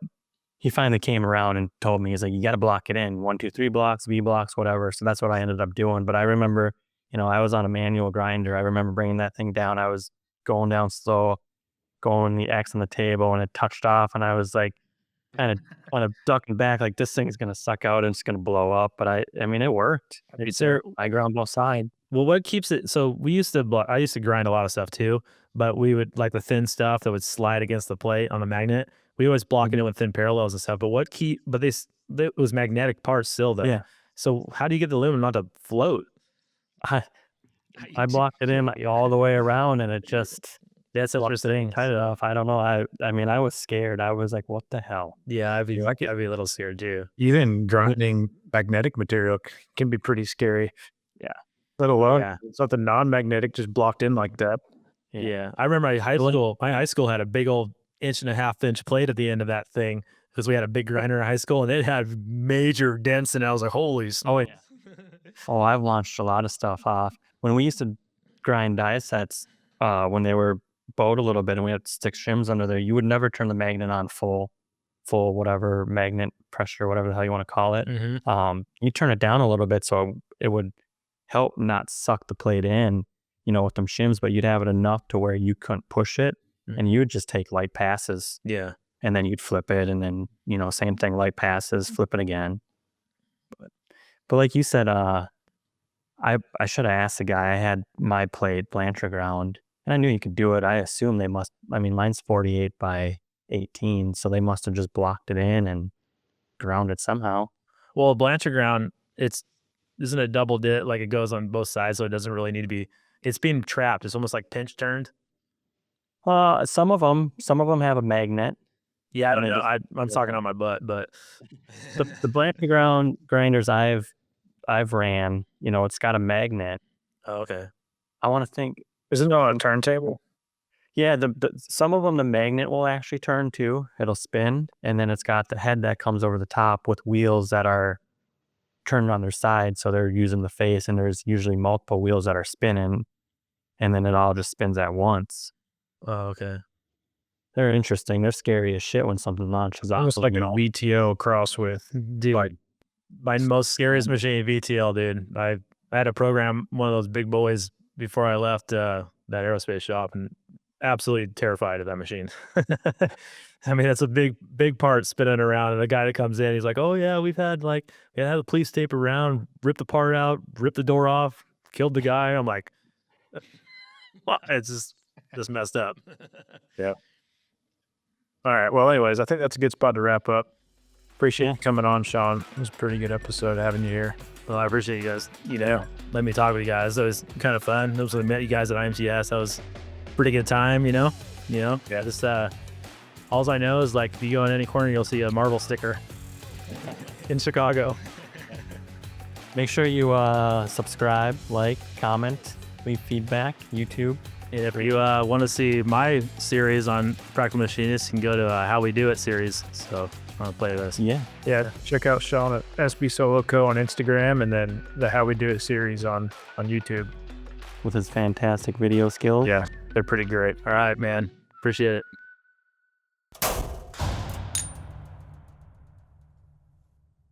he finally came around and told me, he's like, you got to block it in 1, 2, 3 blocks, V blocks, whatever. So that's what I ended up doing. But I remember, I was on a manual grinder. I remember bringing that thing down. I was going down slow, going the X on the table, and it touched off. And I was like, kind of ducking back, like, this thing's going to suck out and it's going to blow up. But I mean, it worked. I ground both sides. Well, what keeps it? So I used to grind a lot of stuff too, but we would like the thin stuff that would slide against the plate on the magnet. We always blocking it with thin parallels and stuff. But it was magnetic parts still though. Yeah. So how do you get the aluminum not to float? I blocked it in all the way around, and it just, that's interesting. Tied it off. I don't know. I mean, I was scared. I was like, what the hell? Yeah, I'd be a little scared too. Even grinding magnetic material can be pretty scary. Yeah. let alone Yeah. something non-magnetic just blocked in like that. Yeah. I remember my high school had a big old 1.5-inch plate at the end of that thing because we had a big grinder in high school and it had major dents and I was like, holy. Oh, yeah. Oh, I've launched a lot of stuff off. When we used to grind die sets, when they were bowed a little bit and we had to stick shims under there, you would never turn the magnet on full whatever magnet pressure, whatever the hell you want to call it. You turn it down a little bit so it would help not suck the plate in, with them shims, but you'd have it enough to where you couldn't push it and you would just take light passes. Yeah. And then you'd flip it and then, same thing, light passes, flip it again. But like you said, I should have asked the guy. I had my plate Blanchard ground and I knew you could do it. I assume mine's 48 by 18, so they must have just blocked it in and ground it somehow. Well, Blanchard ground, isn't a double dit, like it goes on both sides, so it doesn't really need to be. It's being trapped. It's almost like pinch turned. Some of them have a magnet. Yeah, I don't know. I'm talking on my butt, but the Blanchard ground grinders I've ran, it's got a magnet. Oh, okay. I want to think. Isn't it on a turntable? Yeah, some of them the magnet will actually turn too. It'll spin, and then it's got the head that comes over the top with wheels that are turned on their side, so they're using the face, and there's usually multiple wheels that are spinning, and then it all just spins at once. Oh, okay. They're interesting. They're scary as shit when something launches off. Almost like an VTO cross with, dude. My most scariest machine, VTL, dude. I had to program one of those big boys before I left that aerospace shop, and absolutely terrified of that machine. I mean, that's a big part spinning around, and the guy that comes in, he's like, "Oh yeah, we had the police tape around, rip the part out, rip the door off, killed the guy." I'm like, it's just messed up. Yeah. All right. Well, anyways, I think that's a good spot to wrap up. Appreciate you coming on, Shawn. It was a pretty good episode having you here. Well, I appreciate you guys. Let me talk with you guys. It was kind of fun. It was when I met you guys at IMTS. That was a pretty good time. Yeah. Just all I know is like if you go in any corner, you'll see a Marvel sticker in Chicago. Make sure you subscribe, like, comment, leave feedback. YouTube. And if you want to see my series on Practical Machinists, you can go to How We Do It series. So I want to play this. Yeah. Check out Shawn at SB Solo Co on Instagram, and then the How We Do It series on YouTube. With his fantastic video skills. Yeah, they're pretty great. All right, man. Appreciate it.